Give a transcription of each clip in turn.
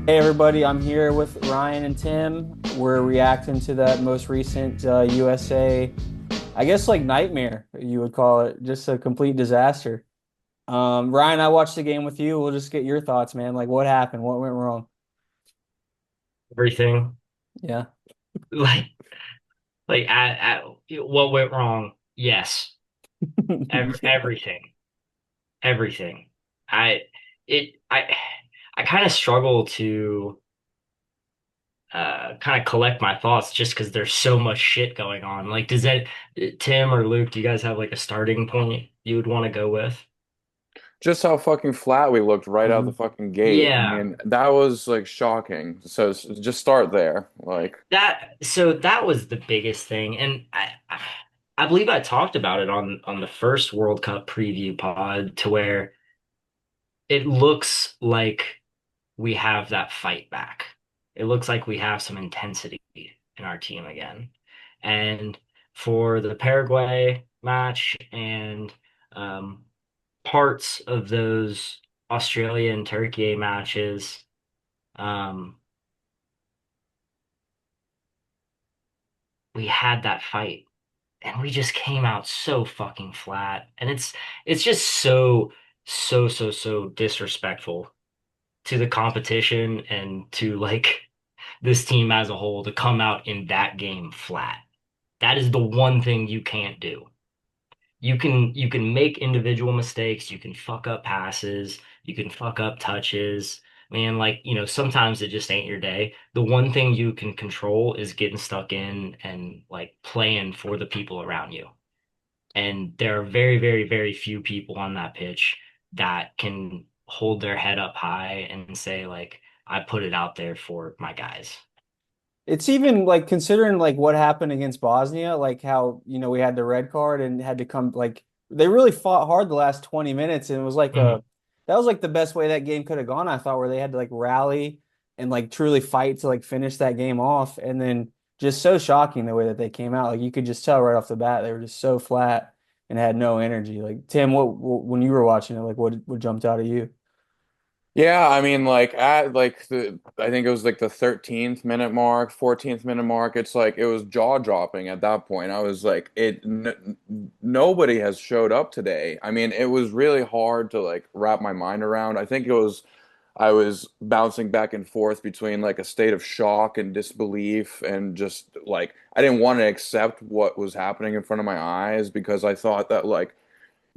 Hey everybody, I'm here with Ryan and Tim. We're reacting to that most recent USA, I guess like nightmare, you would call it, just a complete disaster. Ryan, I watched the game with you. We'll just get your thoughts, man. Like what happened? What went wrong? Everything. Yeah. Like at what went wrong? Yes, everything, everything. I it I kind of struggle to kind of collect my thoughts just because there's so much shit going on. Like, does that Tim or Luke? Do you guys have like a starting point you would want to go with? Just how fucking flat we looked right out the Mhm. fucking gate. I Yeah, mean, that was like shocking. So just start there. that was the biggest thing, and I believe I talked about it on the first World Cup preview pod to where it looks like we have that fight back. It looks like we have some intensity in our team again. And for the Paraguay match and um, parts of those Australia and Turkey matches, um, we had that fight and we just came out so fucking flat. And it's just so disrespectful to the competition and to like this team as a whole to come out in that game flat. That is the one thing you can't do. You can make individual mistakes, you can fuck up passes, you can fuck up touches. Man, like, sometimes it just ain't your day. The one thing you can control is getting stuck in and like playing for the people around you. And there are very few people on that pitch that can hold their head up high and say, like, I put it out there for my guys. It's even like considering like what happened against Bosnia, like how, we had the red card and had to come like they really fought hard the last 20 minutes and it was like Mhm. that was like the best way that game could have gone, I thought, where they had to like rally and like truly fight to like finish that game off. And then just so shocking the way that they came out. Like you could just tell right off the bat they were just so flat and had no energy. Like Tim, what when you were watching it, like what jumped out at you? Yeah, I mean, like at like I think it was like the 13th minute mark, 14th minute mark. It's like it was jaw dropping at that point. I was like, n nobody has showed up today. I mean, it was really hard to like wrap my mind around. I was bouncing back and forth between like a state of shock and disbelief and just like I didn't want to accept what was happening in front of my eyes because I thought that like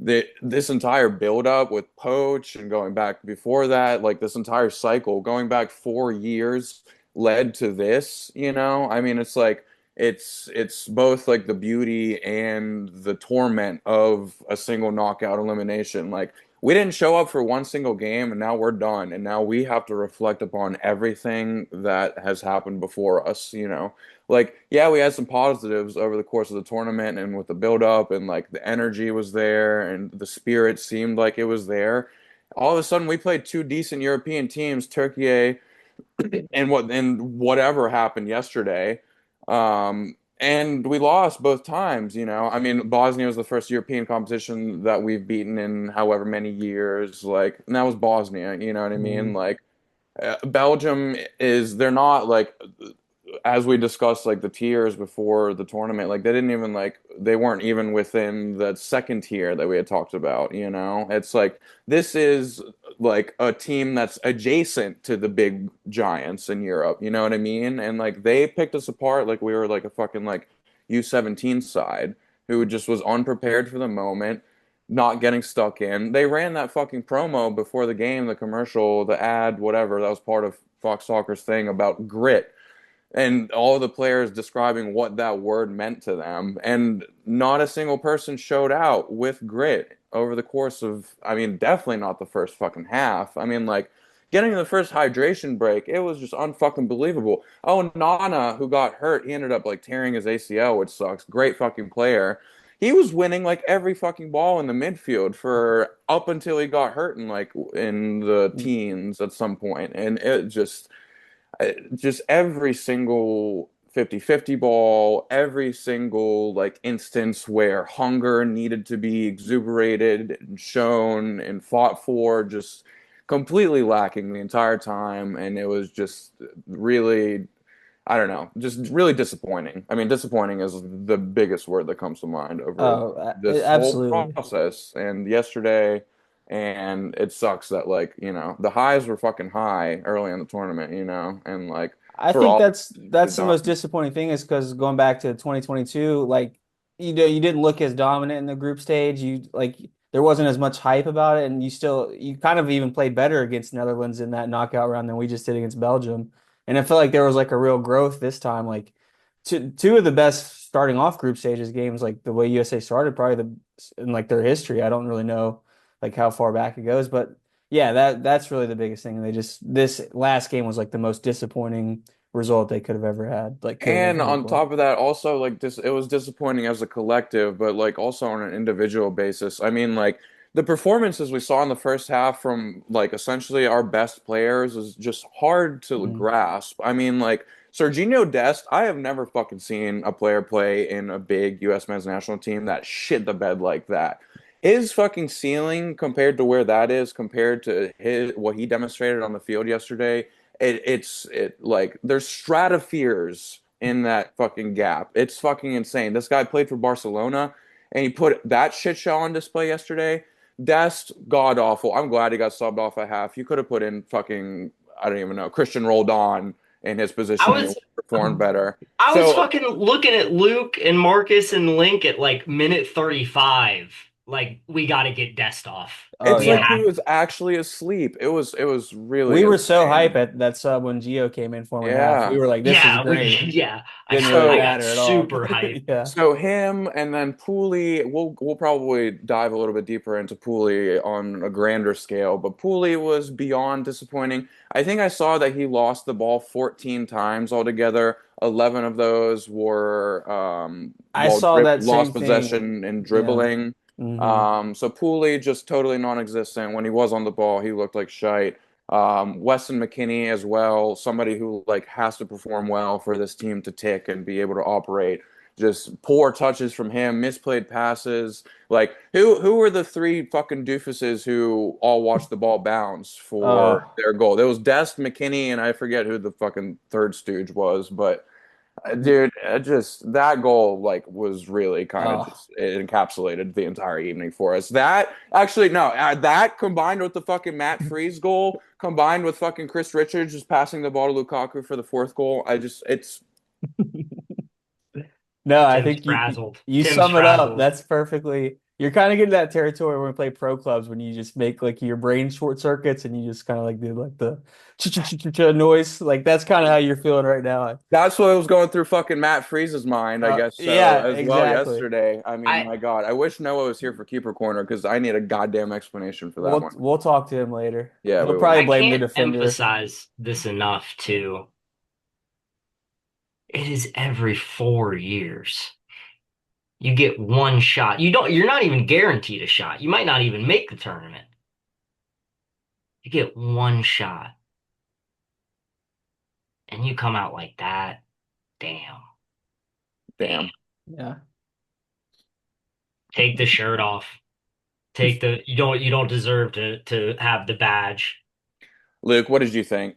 this entire buildup with Poach and going back before that, like this entire cycle, going back 4 years led to this, you know? I mean, it's like it's both like the beauty and the torment of a single knockout elimination. Like we didn't show up for one single game and now we're done. And now we have to reflect upon everything that has happened before us, you know? Like, yeah, we had some positives over the course of the tournament and with the build up and like the energy was there and the spirit seemed like it was there. All of a sudden we played two decent European teams, Turkey and whatever happened yesterday. And we lost both times, you know. I mean, Bosnia was the first European competition that we've beaten in however many years. Like, and that was Bosnia, you know what I mean? Mhm. Like Belgium is they're not like as we discussed like the tiers before the tournament, like they didn't even like they weren't even within the second tier that we had talked about, you know? It's like this is like a team that's adjacent to the big giants in Europe, you know what I mean? And like they picked us apart like we were like a fucking like U17 side who just was unprepared for the moment, not getting stuck in. They ran that fucking promo before the game, the commercial, the ad, whatever, that was part of Fox Soccer's thing about grit and all the players describing what that word meant to them. And not a single person showed out with grit over the course of, I mean, definitely not the first fucking half. I mean, like, getting the first hydration break, it was just unfucking believable. Oh, Nana, who got hurt, he ended up like tearing his ACL, which sucks. Great fucking player. He was winning like every fucking ball in the midfield for up until he got hurt in like in the teens at some point. And it just every single 50-50 ball, every single like instance where hunger needed to be exuberated and shown and fought for, just completely lacking the entire time, and it was just really, I don't know, just really disappointing. I mean, disappointing is the biggest word that comes to mind over Oh, this whole absolutely. process and yesterday. And it sucks that like, the highs were fucking high early in the tournament, and like I for think all that's the done. most disappointing thing is because going back to 2022, like you didn't look as dominant in the group stage. You like there wasn't as much hype about it, and you kind of even played better against Netherlands in that knockout round than we just did against Belgium. And I felt like there was like a real growth this time. Like two of the best starting off group stages games, like the way USA started, probably in like their history. I don't really know like how far back it goes, but yeah, that's really the biggest thing. And they just this last game was like the most disappointing result they could have ever had, like could have been And hoped on for. top of that, also like this, it was disappointing as a collective, but like also on an individual basis. I mean, like the performances we saw in the first half from like essentially our best players is just hard to Mhm. grasp. I mean, like Serginho Dest, I have never fucking seen a player play in a big U.S. men's national team that shit the bed like that. His fucking ceiling compared to where that is compared to his what he demonstrated on the field yesterday, it's like there's stratospheres in that fucking gap. It's fucking insane. This guy played for Barcelona and he put that shit show on display yesterday. That's god awful. I'm glad he got subbed off at half. You could have put in fucking, I don't even know, Christian Roldan in his I position and he was would have performed better. I was So fucking looking at Luke and Marcus and Link at like minute 35. Like, we got to get Dest off. Oh it's We like yeah. he have. was actually asleep. It was really We were so hype insane. at that sub when Gio came in for him at half. We Yeah. were like, this is Yeah, great. yeah. Didn't really I So got matter at all. super hyped. Yeah. So him and then Pooley, we'll probably dive a little bit deeper into Pooley on a grander scale, but Pooley was beyond disappointing. I think I saw that he lost the ball 14 times altogether. 11 of those were I saw that lost same thing. possession and Yeah. dribbling. Hmm. So Pooley just totally non-existent. When he was on the ball, he looked like shite. Weston McKennie as well, somebody who like has to perform well for this team to tick and be able to operate. Just poor touches from him, misplayed passes. Like who were the three fucking doofuses who all watched the ball bounce for Oh, their goal? There was Dest, McKinney, and I forget who the fucking third stooge was, but dude, just that goal like was really kind of oh, just it encapsulated the entire evening for us. That actually no, that combined with the fucking Matt Freeze goal, combined with fucking Chris Richards just passing the ball to Lukaku for the fourth goal, I just it's no, I Tim's think frazzled. you Tim's sum it up. frazzled. That's perfectly. You're kind of getting that territory when we play pro clubs when you just make like your brain short circuits and you just kind of like do like the ch noise. Like that's kind of how you're feeling right now. that's what was going through fucking Matt Freeze's mind, I guess so Yeah, as well exactly. yesterday. I mean, I my God, I wish Noah was here for keeper corner because I need a goddamn explanation for that one. We'll talk to him later. Yeah, He'll we probably will. I blame the can't defender. emphasize this enough too. It is every 4 years. You get one shot. You're not even guaranteed a shot. You might not even make the tournament. You get one shot and you come out like that. Damn. Damn. Damn. Yeah. Take the shirt off. You don't deserve to have the badge. Luke, what did you think?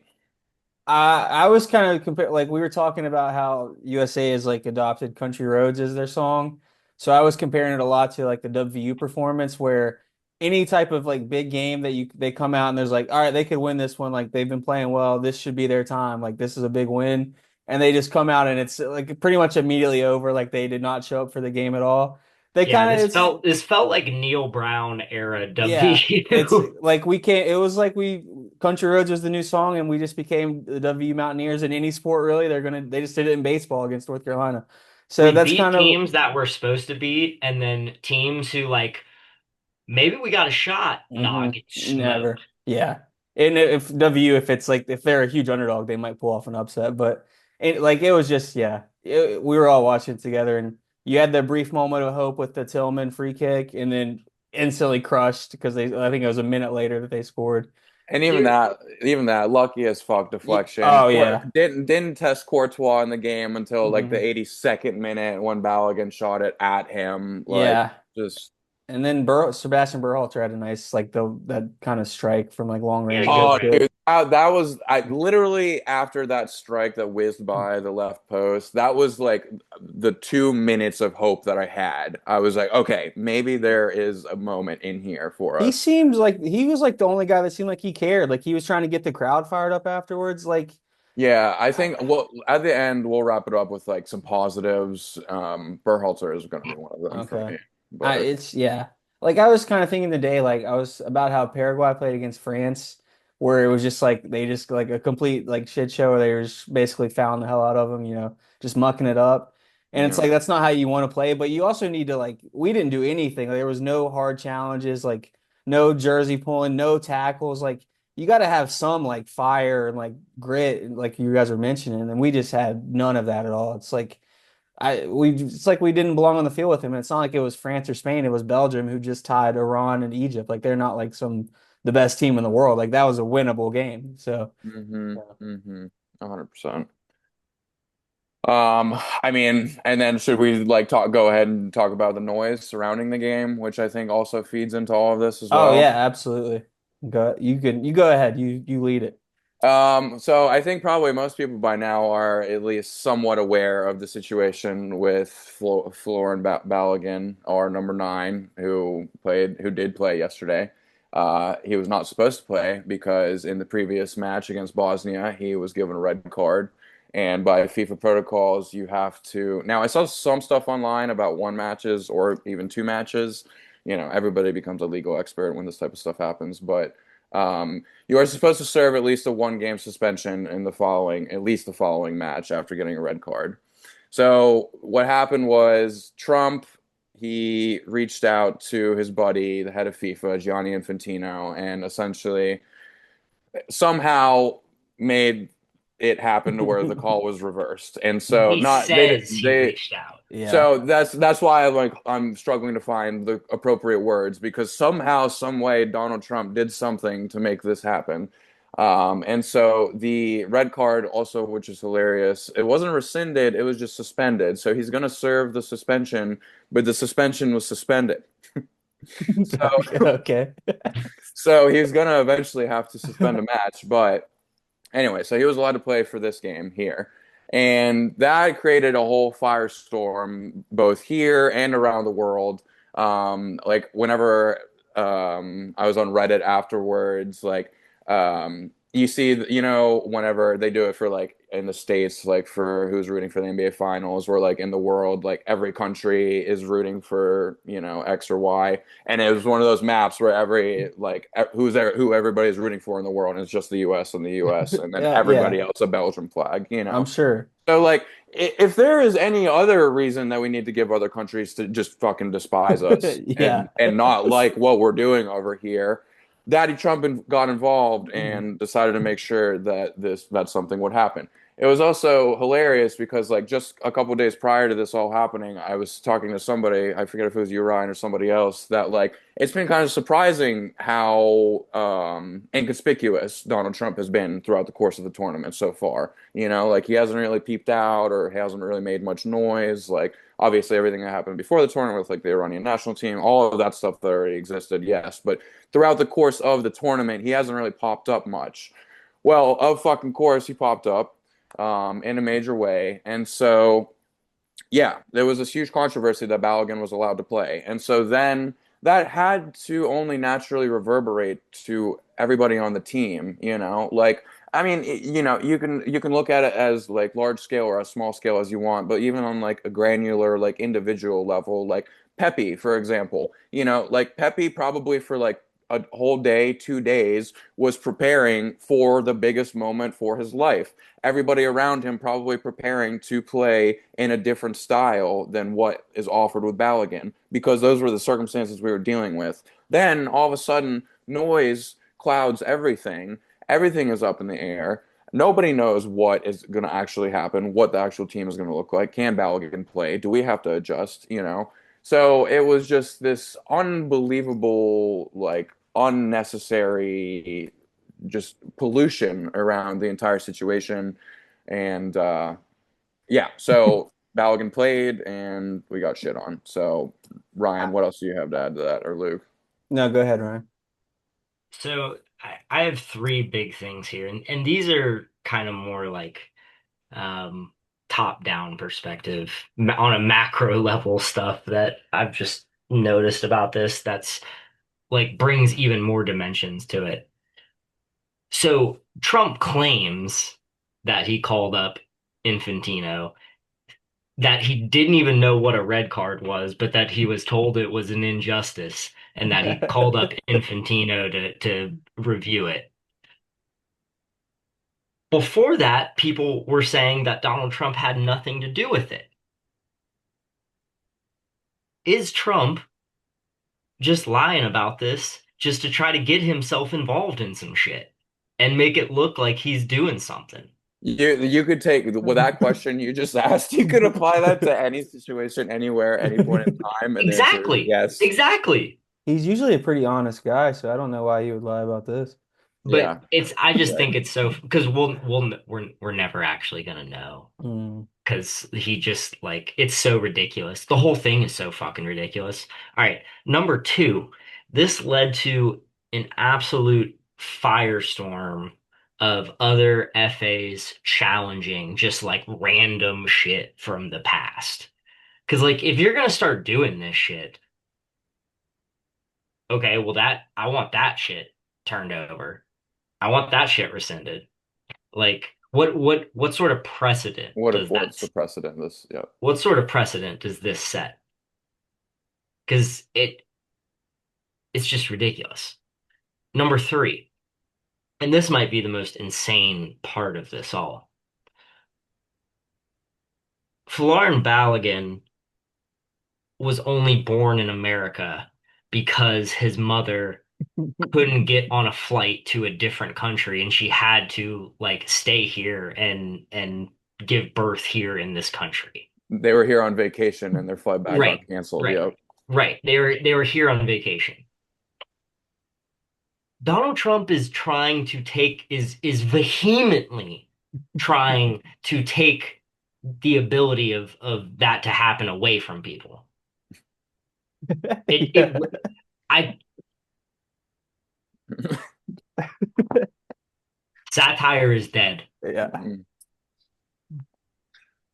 I was kind of compare like we were talking about how USA has like adopted Country Roads as their song. So I was comparing it a lot to like the WVU performance where any type of like big game that they come out and there's like, all right, they could win this one. Like they've been playing well. This should be their time. Like this is a big win. And they just come out and it's like pretty much immediately over. Like they did not show up for the game at all. They Yeah, kind of it's this felt like Neil Brown era Yeah, it's WVU. like we can't. It was like we Country Roads was the new song, and we just became the W Mountaineers in any sport. Really, they just did it in baseball against North Carolina. So We that's beat kind of teams that we're supposed to beat, and then teams who like maybe we got a shot. Nah, get smoked. never. Yeah, and if W, if it's like if they're a huge underdog, they might pull off an upset. But it was just yeah, we were all watching it together, and you had the brief moment of hope with the Tillman free kick, and then instantly crushed because they. I think it was a minute later that they scored. And Here, even that, lucky as fuck deflection. Oh yeah. Didn't test Courtois in the game until like the Hmm. 82nd minute when Balogun shot it at him. Like Yeah. just And then Sebastian Berhalter had a nice like the that kind of strike from like long Yeah, range that good was Oh, one. good. dude, that was I literally after that strike that whizzed by the left post. That was like the 2 minutes of hope that I had. I was like, okay, maybe there is a moment in here for He us. seems like he was like the only guy that seemed like he cared. Like he was trying to get the crowd fired up afterwards. Like, Yeah, I I, think well at the end we'll wrap it up with like some positives. Berhalter is going to be one of them for okay. me, but It's yeah. Like I was kind of thinking today, like I was about how Paraguay played against France, where it was just like they just like a complete like shit show where they were just basically fouling the hell out of them, just mucking it up. And it's yeah. like that's not how you want to play, but you also need to like we didn't do anything. Like, there was no hard challenges, like no jersey pulling, no tackles. Like you got to have some like fire and like grit, like you guys were mentioning, and we just had none of that at all. It's like it's like we didn't belong on the field with him. And it's not like it was France or Spain. It was Belgium who just tied Iran and Egypt. Like they're not like the best team in the world. Like that was a winnable game. So Mm-hmm. yeah. Mm-hmm. 100%. I mean, and then should we like go ahead and talk about the noise surrounding the game, which I think also feeds into all of this as Oh yeah, well. absolutely. You go ahead. You lead it. So I think probably most people by now are at least somewhat aware of the situation with Florin Balogun, our number nine, who did play yesterday. He was not supposed to play because in the previous match against Bosnia, he was given a red card. And by FIFA protocols, you have to. Now, I saw some stuff online about one matches or even two matches. Everybody becomes a legal expert when this type of stuff happens, but. You are supposed to serve at least a 1 game suspension in at least the following match after getting a red card. So what happened was he reached out to his buddy, the head of FIFA, Gianni Infantino, and essentially somehow made it happen to where the call was reversed. And so He not they says he they reached out. Yeah. so that's why I'm struggling to find the appropriate words because somehow, some way, Donald Trump did something to make this happen. And so the red card also, which is hilarious, it wasn't rescinded, it was just suspended. So he's going to serve the suspension, but the suspension was suspended. So Okay. so he's going to eventually have to suspend a match, but anyway, so he was allowed to play for this game here. And that created a whole firestorm both here and around the world. Like whenever I was on Reddit afterwards, like you see, whenever they do it for like in the States, like for who's rooting for the NBA Finals, or like in the world, like every country is rooting for, X or Y. And it was one of those maps where every like who's there, who everybody's rooting for in the world, and it's just the U.S. and the U.S. and then Yeah, yeah, everybody else a Belgian flag, I'm sure. So like, if there is any other reason that we need to give other countries to just fucking despise us Yeah. and not like what we're doing over here, Daddy Trump got involved and decided to make sure that something would happen. It was also hilarious because like just a couple of days prior to this all happening, I was talking to somebody, I forget if it was you, Ryan, or somebody else, that like it's been kind of surprising how inconspicuous Donald Trump has been throughout the course of the tournament so far. Like he hasn't really peeped out or hasn't really made much noise. Like obviously everything that happened before the tournament with like the Iranian national team, all of that stuff that already existed, yes. But throughout the course of the tournament, he hasn't really popped up much. Well, of fucking course, he popped up in a major way. And so, yeah, there was this huge controversy that Balogun was allowed to play. And so then that had to only naturally reverberate to everybody on the team, Like, I mean, you can look at it as like large scale or as small scale as you want, but even on like a granular, like individual level, like Pepe, for example, like Pepe probably for like a whole day, 2 days, was preparing for the biggest moment for his life. Everybody around him probably preparing to play in a different style than what is offered with Balogun because those were the circumstances we were dealing with. Then all of a sudden, noise clouds everything. Everything is up in the air. Nobody knows what is going to actually happen, what the actual team is going to look like. Can Balogun play? Do we have to adjust? So it was just this unbelievable, like unnecessary, just pollution around the entire situation. And yeah, so Balogun played and we got shit on. So Ryan, what else do you have to add to that, or Luke? No, go ahead, Ryan. So I have three big things here, and these are kind of more like um, top-down perspective on a macro level stuff that I've just noticed about this that's like brings even more dimensions to it. So Trump claims that he called up Infantino, that he didn't even know what a red card was, but that he was told it was an injustice, and that he called up Infantino to review it. Before that, people were saying that Donald Trump had nothing to do with it. Is Trump just lying about this just to try to get himself involved in some shit and make it look like he's doing something? You could take with that question you just asked, you could apply that to any situation, anywhere, any point in time, and the answer is Exactly. yes. Exactly. He's usually a pretty honest guy, so I don't know why he would lie about this. But Yeah. I just Right. think it's so because we're never actually gonna know Mm. because he just like it's so ridiculous. The whole thing is so fucking ridiculous. All right, number two, this led to an absolute firestorm of other FAs challenging just like random shit from the past. Because like if you're gonna start doing this shit, okay, well that I want that shit turned over. I want that shit rescinded. Like what sort of precedent does What's the precedent? This, yeah. what sort of precedent does this set? Because it's just ridiculous. Number three, and this might be the most insane part of this all. Folarin Balogun was only born in America because his mother couldn't get on a flight to a different country and she had to like stay here and give birth here in this country. They were here on vacation and their flight back got Right, canceled. right, Yep. right. They were here on vacation. Donald Trump is trying to take is vehemently trying to take the ability of that to happen away from people. It Yeah. I Satire is dead. Yeah. Mm.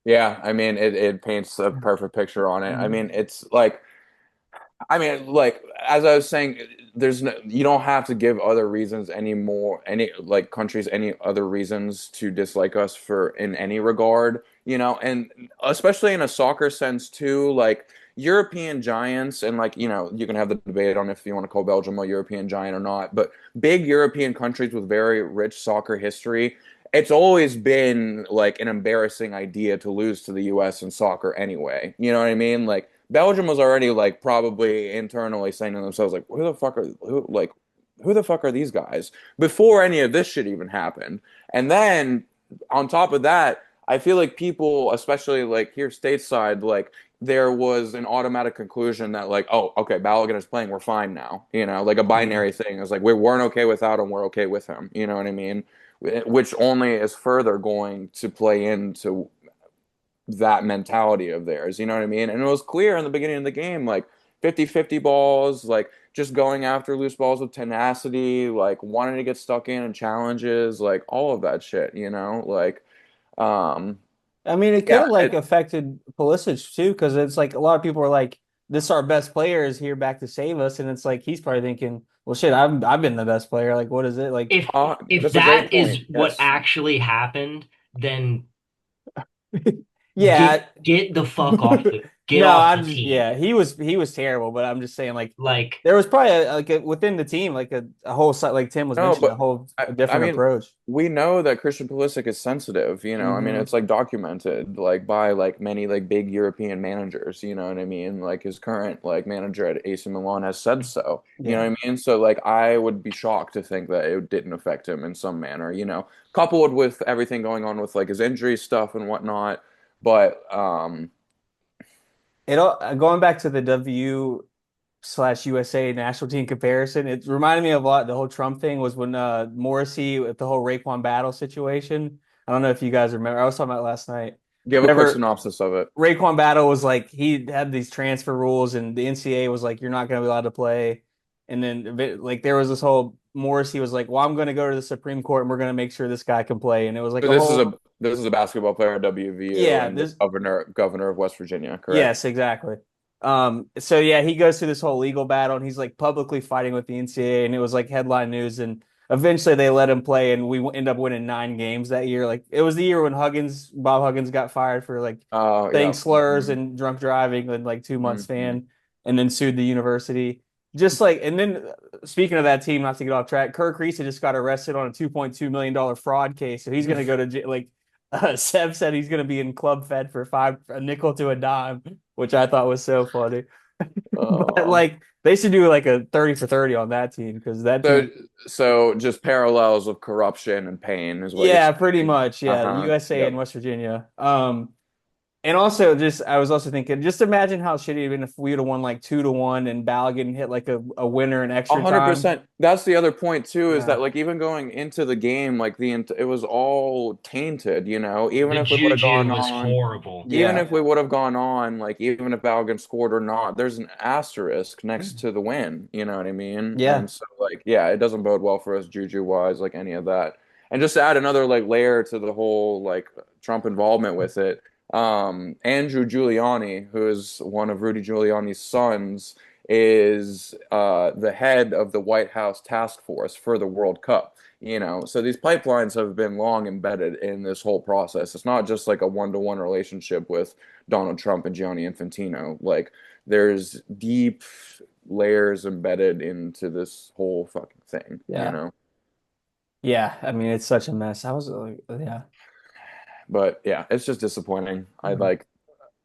Yeah, I mean it paints a perfect picture on it. I Mhm. mean, it's like like as I was saying, there's no, you don't have to give other reasons anymore, any like countries any other reasons to dislike us for in any regard, and especially in a soccer sense too, like European giants and like, you can have the debate on if you want to call Belgium a European giant or not, but big European countries with very rich soccer history, it's always been like an embarrassing idea to lose to the US in soccer anyway. You know what I mean? Like Belgium was already like probably internally saying to themselves like who the fuck are these guys before any of this shit even happened. And then on top of that, I feel like people, especially like here stateside, like there was an automatic conclusion that like, oh, okay, Balogun is playing, we're fine now. Like a Mhm. binary thing. It's like we weren't okay without him, we're okay with him. You know what I mean? Which only is further going to play into that mentality of theirs. You know what I mean? And it was clear in the beginning of the game, like 50-50 balls, like just going after loose balls with tenacity, like wanting to get stuck in and challenges, like all of that shit, Like, um, I mean, it could yeah, have like affected Pulisic too, because it's like a lot of people are like, "This our best player is here back to save us," and it's like he's probably thinking, "Well, shit, I've been the best player. Like, what is it like?" If that's a great that is point. what Yes. actually happened, then Yeah. get the fuck off the get No, off the I'm just team. yeah, he was terrible, but I'm just saying like Like there was probably within the team like a whole side like Tim was No, mentioning but a I different mean, approach. we know that Christian Pulisic is sensitive, I mean, Hmm. it's like documented like by like many like big European managers, you know what I mean? Like his current like manager at AC Milan has said so. You know Yeah. what I mean? So like I would be shocked to think that it didn't affect him in some manner, coupled with everything going on with like his injury stuff and whatnot. But It all going back to the W/USA national team comparison, it reminded me of a lot. The whole Trump thing was when Morrissey with the whole Raekwon battle situation. I don't know if you guys remember. I was talking about it last night. Give a quick whenever synopsis of it. Raekwon Battle was like he had these transfer rules, and the NCAA was like, you're not going to be allowed to play. And then like there was this whole Morrissey was like, well, I'm going to go to the Supreme Court and we're going to make sure this guy can play. And it was like So a whole this is a basketball player at WVU yeah, and the this governor of West Virginia, correct? yes, exactly. So yeah, he goes through this whole legal battle and he's like publicly fighting with the NCAA, and it was like headline news. And eventually they let him play, and we end up winning 9 games that year. Like it was the year when Bob Huggins got fired for like Oh, saying yeah. slurs and drunk driving and like 2 months Hmm. fan, and then sued the university. Just like, and then speaking of that team, not to get off track, Kirk Reese just got arrested on a $2.2 million fraud case, so he's going to go to like Seb said he's going to be in club fed for a nickel to a dime, which I thought was so funny. But Oh. like they should do like a 30 for 30 on that team, because that So, team, so just parallels of corruption and pain is what you're yeah, pretty saying. much. Yeah, Uh-huh. USA and Yep. West Virginia. And also just I was also thinking, just imagine how shitty it'd been if we would have won like 2-1 and Balogun hit like a winner in A extra hundred time. percent. That's the other point too, is Yeah. that like even going into the game, like it was all tainted, you know. Even The if we would have juju gone was on, horrible. even Yeah. if we would have gone on, like even if Balogun scored or not, there's an asterisk next to the win. You know what I mean? Yeah. And so like, yeah, it doesn't bode well for us juju wise, like any of that. And just to add another like layer to the whole like Trump involvement with it, Andrew Giuliani, who is one of Rudy Giuliani's sons, is the head of the White House task force for the World Cup. You know, so these pipelines have been long embedded in this whole process. It's not just like a one-to-one relationship with Donald Trump and Gianni Infantino. Like there's deep layers embedded into this whole fucking thing, you Yeah. know? Yeah. I mean, it's such a mess. I was like, yeah. But yeah, it's just disappointing. I Mhm. like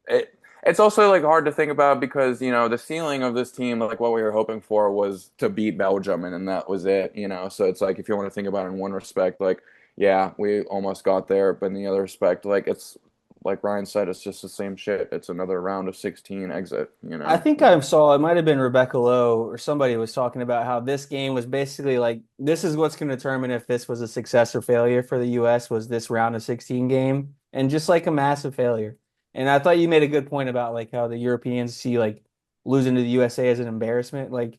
it. It's also like hard to think about because, you know, the ceiling of this team, like what we were hoping for was to beat Belgium and then that was it, you know. So it's like if you want to think about it in one respect, like, yeah, we almost got there, but in the other respect, like it's like Ryan said, it's just the same shit. It's another round of 16 exit, you I know. think I saw it might have been Rebecca Lowe or somebody was talking about how this game was basically like this is what's going to determine if this was a success or failure for the US was this round of 16 game, and just like a massive failure. And I thought you made a good point about like how the Europeans see like losing to the USA as an embarrassment. Like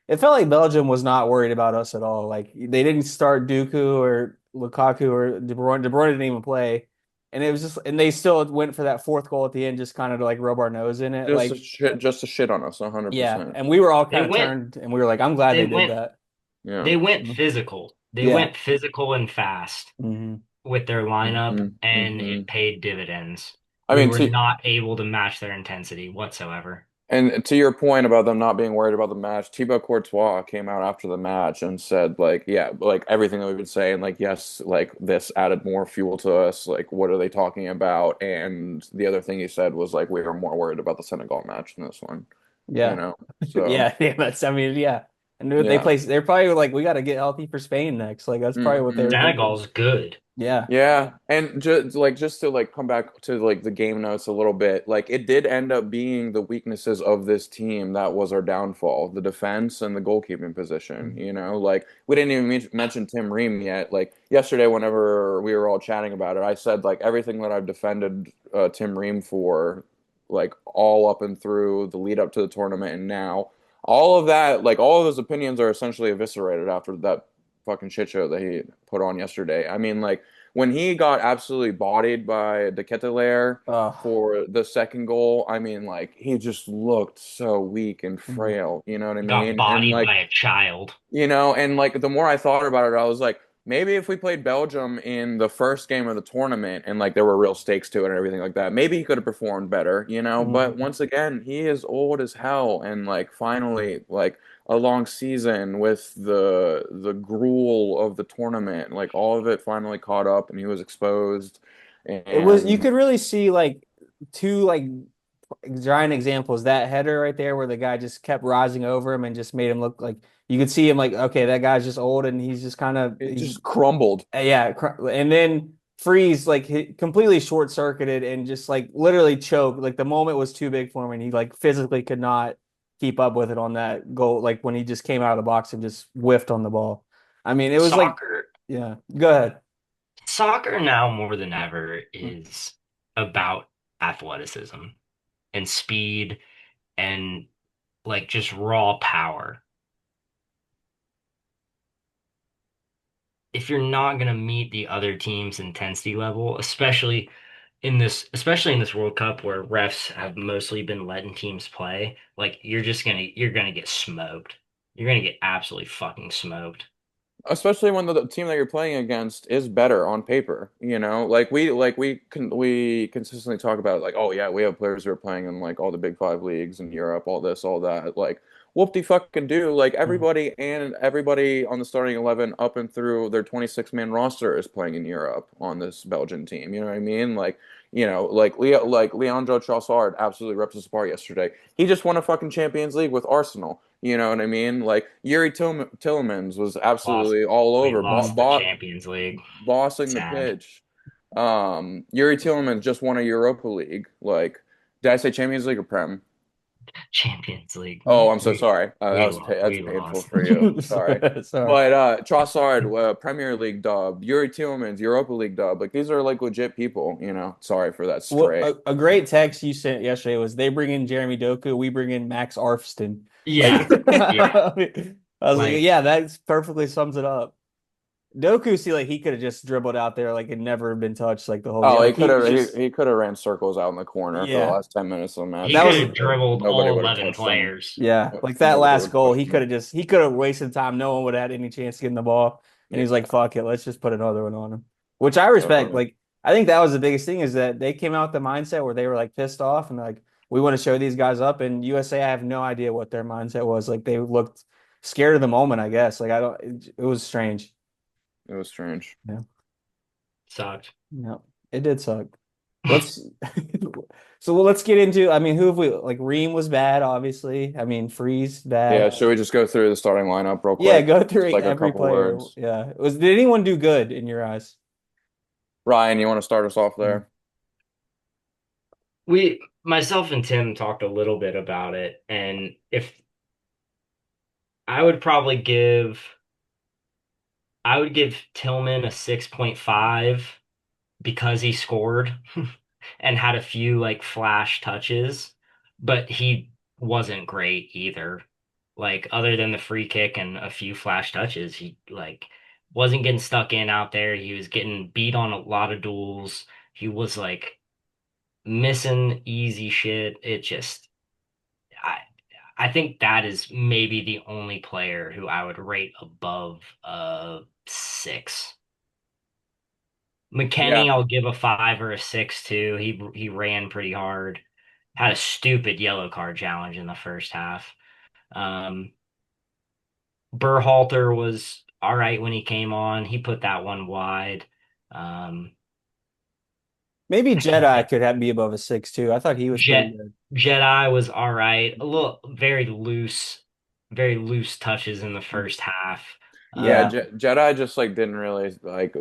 it felt like Belgium was not worried about us at all. Like they didn't start Dooku or Lukaku or De Bruyne. De Bruyne didn't even play. And it was just, and they still went for that fourth goal at the end, just kind of to like rub our nose in it. Like, Just to shit on us, yeah, 100%. and we were all They kind of went turned, and we were like, "I'm glad they they did went that." Yeah. they went physical. They Yeah. went physical and fast Hmm. with their lineup, Hmm. and Hmm. it paid dividends. I We mean, were not able to match their intensity whatsoever. and to your point about them not being worried about the match, Thibaut Courtois came out after the match and said, like, yeah, like everything that we've been saying, like, yes, like this added more fuel to us. Like, what are they talking about? And the other thing he said was like, we were more worried about the Senegal match than this one, you Yeah, know? So, yeah, yeah. That's, I mean, yeah. And they yeah. play. They're probably like, we got to get healthy for Spain next. Like that's probably what they were Hmm. thinking. Senegal's good. Yeah. Yeah, and just to like come back to like the game notes a little bit, like it did end up being the weaknesses of this team that was our downfall, the defense and the goalkeeping position, Mhm. you know? Like we didn't even mention Tim Ream yet. Like yesterday whenever we were all chatting about it, I said like everything that I've defended Tim Ream for like all up and through the lead up to the tournament and now all of that, like all of his opinions are essentially eviscerated after that fucking shit show that he put on yesterday. I mean, like when he got absolutely bodied by De Ketelaere Oh. for the second goal, I mean, like he just looked so weak and Mhm. frail. You know what I Got mean? And bodied like by a child. and like the more I thought about it, I was like, maybe if we played Belgium in the first game of the tournament and like there were real stakes to it and everything like that, maybe he could have performed better, you know? But Mhm. once again, he is old as hell and like finally like a long season with the gruel of the tournament, like all of it finally caught up and he was exposed It was you and could really see like two like giant examples. That header right there, where the guy just kept rising over him and just made him look like you could see him like, okay, that guy's just old and he's just kind of it he's just crumbled. yeah. And then Freeze like completely short circuited and just like literally choked. Like the moment was too big for him, and he like physically could not keep up with it on that goal. Like when he just came out of the box and just whiffed on the ball. I mean, it was like, Soccer yeah. Go ahead. soccer now more than ever is about athleticism and speed and like just raw power. If you're not going to meet the other team's intensity level, especially in this World Cup where refs have mostly been letting teams play, like you're gonna get smoked. You're gonna get absolutely fucking smoked. Especially when the team that you're playing against is better on paper, we consistently talk about like, oh yeah, we have players who are playing in like all the big five leagues in Europe, all this, all that. Like, whoop-de fucking do. Like everybody on the starting 11 up and through their 26-man roster is playing in Europe on this Belgian team. You know what I mean? Like Leandro Trossard absolutely ripped us apart yesterday. He just won a fucking Champions League with Arsenal. You know what I mean? Like Tillemans was Lost. absolutely all We over, lost the Champions League. bossing the Sad. pitch. Yuri Tillemans just won a Europa League. Like, did I say Champions League or Prem? Champions League. Oh, I'm so We sorry. That's we painful lost. for you. Sorry. Sorry. But Trossard, Premier League dub. Yuri Tillemans, Europa League dub. Like these are like legit people. Sorry for that Well, stray. a great text you sent yesterday was they bring in Jeremy Doku, we bring in Max Arfston. Like, Yeah, yeah. I was like, Like yeah, that perfectly sums it up. Doku, see, like he could have just dribbled out there, like it never been touched, like the whole game. Oh, Like he was just, he could have ran circles out in the corner for the yeah, last 10 minutes of the match. he that could was, have dribbled Nobody all would have 11 touched him. players. yeah, like that Nobody last would have goal, touched him. he could have wasted time. No one would have had any chance to get in the ball, and Yeah, he's like, fuck it, let's just put another one on him, which I respect. totally. Like, I think that was the biggest thing is that they came out with the mindset where they were like pissed off and like, we want to show these guys up. And USA, I have no idea what their mindset was. Like, they looked scared of the moment, I guess. Like, I don't, it was strange. It was strange. Yeah. Sucked. Yeah, it did suck. Let's so well, let's get into. I mean, who have we like? Ream was bad, obviously. I mean, Freeze Yeah, bad. should we just go through the starting lineup real Yeah, quick? go through Just like a every couple player. words. Yeah, did anyone do good in your eyes? Ryan, you want to start us off Mm. there? Myself and Tim talked a little bit about it, and if I would probably I would give Tillman a 6.5 because he scored and had a few like flash touches, but he wasn't great either. Like other than the free kick and a few flash touches, he like wasn't getting stuck in out there. He was getting beat on a lot of duels. He was like missing easy shit. I I think that is maybe the only player who I would rate above a 6. Yeah, McKenny, I'll give a 5 or a 6 too. He ran pretty hard. Had a stupid yellow card challenge in the first half. Um, Berhalter was all right when he came on. He put that one wide. Um, Maybe I can't Jedi think. could have be above a 6 too. I thought he was pretty Jet good. Jedi was all right. A little very loose touches in the Mm. first half. yeah. Yeah. Jedi just like didn't really like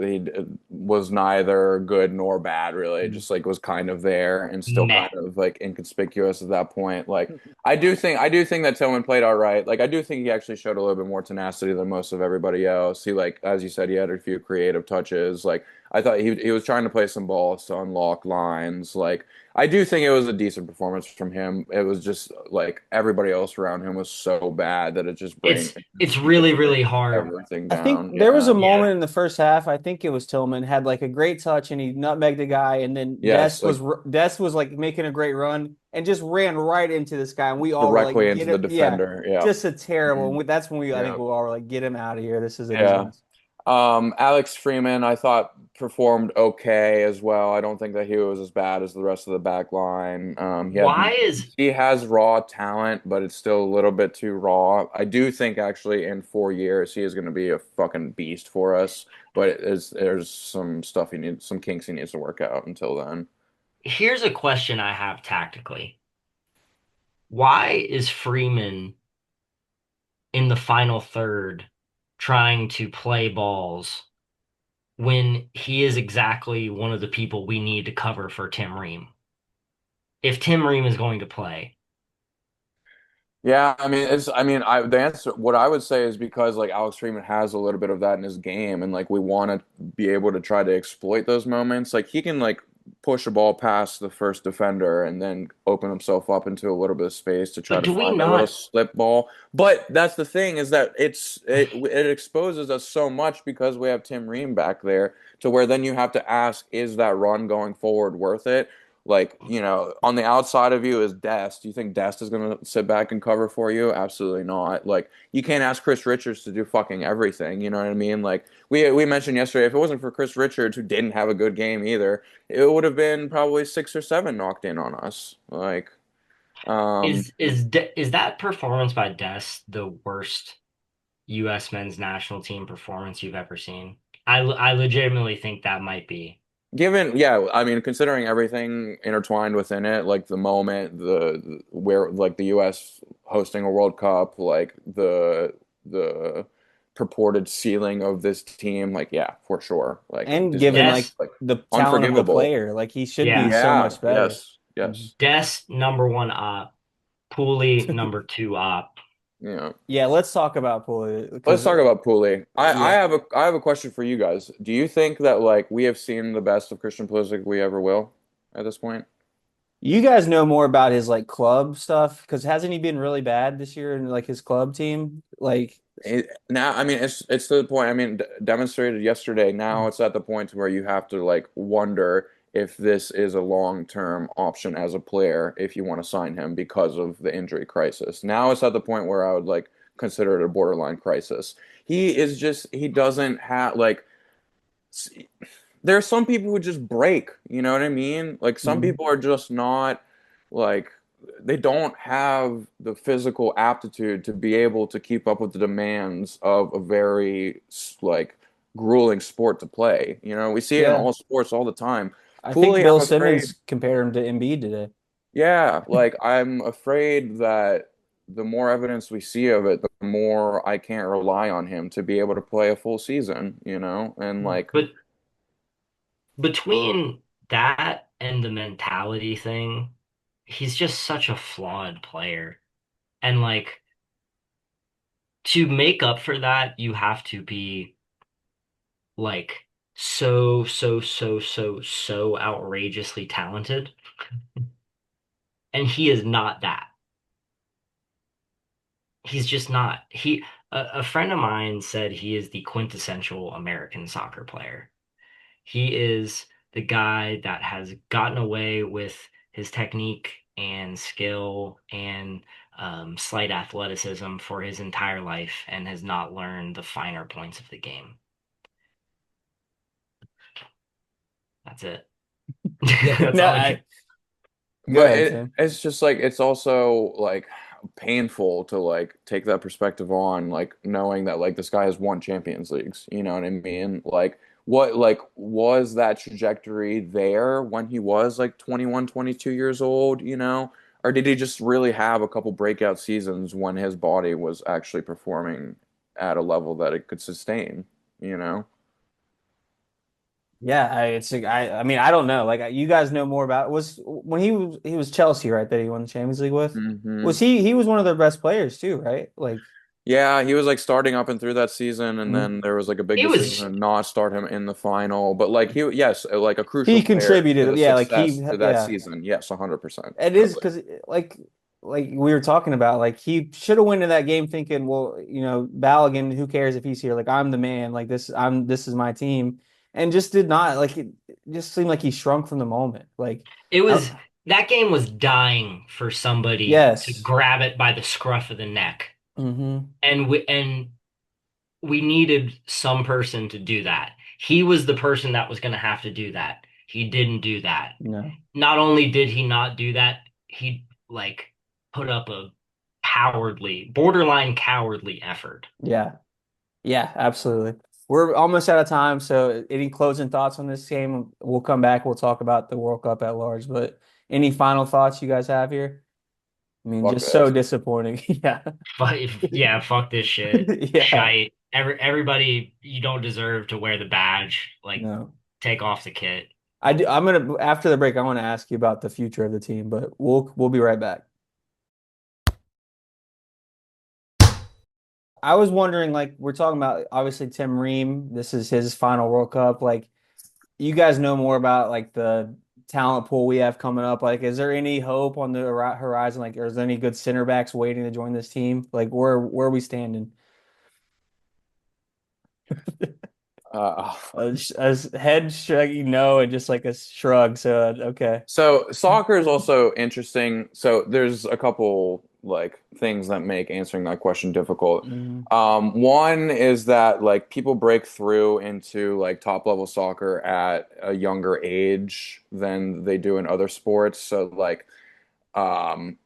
was neither good nor bad really. Mm. Just like was kind of there and still Meh. kind of like inconspicuous at that point. Like I do think that Tillman played all right. Like I do think he actually showed a little bit more tenacity than most of everybody else. He like as you said, he had a few creative touches. Like I thought he was trying to play some balls to unlock lines. Like I do think it was a decent performance from him. It was just like everybody else around him was so bad that It's it really, just really brings hard. everything I think down. there was a Yeah. Yeah. moment in the first half. I think it was Tillman had like a great touch and he nutmegged the guy, and then Yes, like Des was like making a great run and just ran right into this guy, and we all were directly like, into get the it, yeah, defender. Yeah. just a terrible. Mhm. That's when I think Yeah. we all were like, get him out of here. This is a Yeah. disaster. Alex Freeman, I thought performed okay as well. I don't think that he was as bad as the rest of the back line. Why is He has raw talent, but it's still a little bit too raw. I do think actually in 4 years he is going to be a fucking beast for us. But there's some stuff some kinks he needs to work out until then. Here's a question I have tactically. Why is Freeman in the final third trying to play balls when he is exactly one of the people we need to cover for Tim Ream? If Tim Ream is going to play, Yeah, I mean, the answer, what I would say is because like Alex Freeman has a little bit of that in his game, and like we want to be able to try to exploit those moments. Like he can like push a ball past the first defender and then open himself up into a little bit of space to try But to do we find that little not slip ball. But that's the thing is that it exposes us so much because we have Tim Ream back there to where then you have to ask, is that run going forward worth it? Like, on the outside of you is Dest. Do you think Dest is going to sit back and cover for you? Absolutely not. Like, you can't ask Chris Richards to do fucking everything. You know what I mean? Like, we mentioned yesterday, if it wasn't for Chris Richards, who didn't have a good game either, it would have been probably 6 or 7 knocked in on us. Like, um, is that performance by Dest the worst U.S. men's national team performance you've ever seen? I legitimately think that might be. yeah, I mean, considering everything intertwined within it, like the moment, where like the U.S. hosting a World Cup, like the purported ceiling of this team, like yeah, for sure, like And given like Des, like the talent of the unforgivable. player, like he should be yeah, so Yeah, much better. yes, Mhm. yes, Des number one op, Pooley number two op. yeah. Yeah, let's talk about Pulley Let's because talk about Pooley. I yeah, have a question for you guys. Do you think that like we have seen the best of Christian Pulisic we ever will at this point? you guys know more about his like club stuff because hasn't he been really bad this year in like his club team? Like, Now, I mean, it's to the point. I mean, demonstrated yesterday. Now it's at the point where you have to like wonder if this is a long-term option as a player if you want to sign him because of the injury crisis. Now it's at the point where I would like consider it a borderline crisis. He doesn't have like there are some people who just break, you know what I mean? Like some mhm. people are just not like they don't have the physical aptitude to be able to keep up with the demands of a very like grueling sport to play. We see it in Yeah, all sports all the time. I think Pooley, Bill I'm afraid, Simmons compared him to Embiid today. yeah, like I'm afraid that the more evidence we see of it, the more I can't rely on him to be able to play a full season. And like But between that and the mentality thing, he's just such a flawed player. And like to make up for that, you have to be like so outrageously talented. And he is not that. He's just not. A friend of mine said he is the quintessential American soccer player. He is the guy that has gotten away with his technique and skill and slight athleticism for his entire life and has not learned the finer points of the game. That's it. Yeah, That's no, all I can. I go But ahead, Tim. it's just like it's also like painful to like take that perspective on like knowing that like this guy has won Champions Leagues, you know what I mean? Like was that trajectory there when he was like 21, 22 years old, Or did he just really have a couple breakout seasons when his body was actually performing at a level that it could sustain, you know? Yeah, I mean I don't know. Like you guys know more about was when he was Chelsea, right? That he won the Champions League with. Hmm. Was he was one of their best players too, right? Like Yeah, he was like starting up and through that season, and mhm. then there was like a big He decision was to not start him in the final. But like yes, like a crucial He player to contributed. the Yeah, like success to that yeah. season. Yes, 100%. It is Totally. because like we were talking about, like he should have went in that game thinking, well, Balogun, who cares if he's here? Like I'm the man. Like this is my team, and just did not like it just seemed like he shrunk from the moment. Like it I was don't, that game was dying for somebody to yes, grab it by the scruff of the neck. hmm And we needed some person to do that. He was the person that was going to have to do that. He didn't do that. no, Not only did he not do that, he like put up a borderline cowardly effort. yeah, yeah, absolutely. We're almost out of time, so any closing thoughts on this game? We'll come back. We'll talk about the World Cup at large, but any final thoughts you guys have here? I mean, Fuck just so this. disappointing. Yeah. But yeah, fuck this shit. Yeah. Shite. Everybody, you don't deserve to wear the badge. Like, No. take off the kit. I'm gonna after the break, I want to ask you about the future of the team, but we'll be right back. I was wondering, like, we're talking about obviously Tim Ream. This is his final World Cup. Like, you guys know more about like talent pool we have coming up, like, is there any hope on the horizon? Like, is there any good center backs waiting to join this team? Like, where are we standing? Uh, As head shrug, no, and just like a shrug. So okay. so soccer is also interesting. So there's a couple like things that make answering that question difficult. Mhm. One is that like people break through into like top level soccer at a younger age than they do in other sports. So like um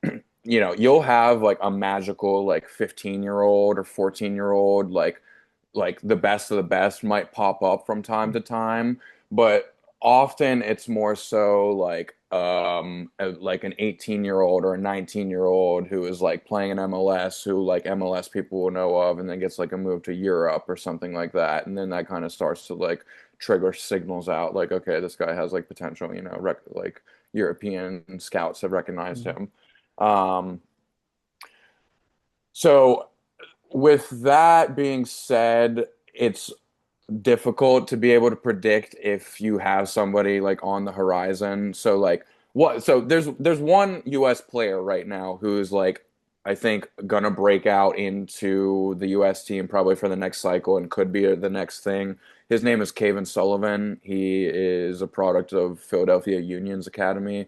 you'll have like a magical like 15-year-old or 14-year-old like the best of the best might pop up from time to time, but often it's more so like an 18-year-old or a 19-year-old who is like playing in MLS, who like MLS people will know of, and then gets like a move to Europe or something like that, and then that kind of starts to like trigger signals out like, okay, this guy has like potential, like European scouts have recognized Mhm. him. um so with that being said, it's difficult to be able to predict if you have somebody like on the horizon. So like what so there's one US player right now who's like I think gonna break out into the US team probably for the next cycle and could be the next thing. His name is Caven Sullivan. He is a product of Philadelphia Union's academy.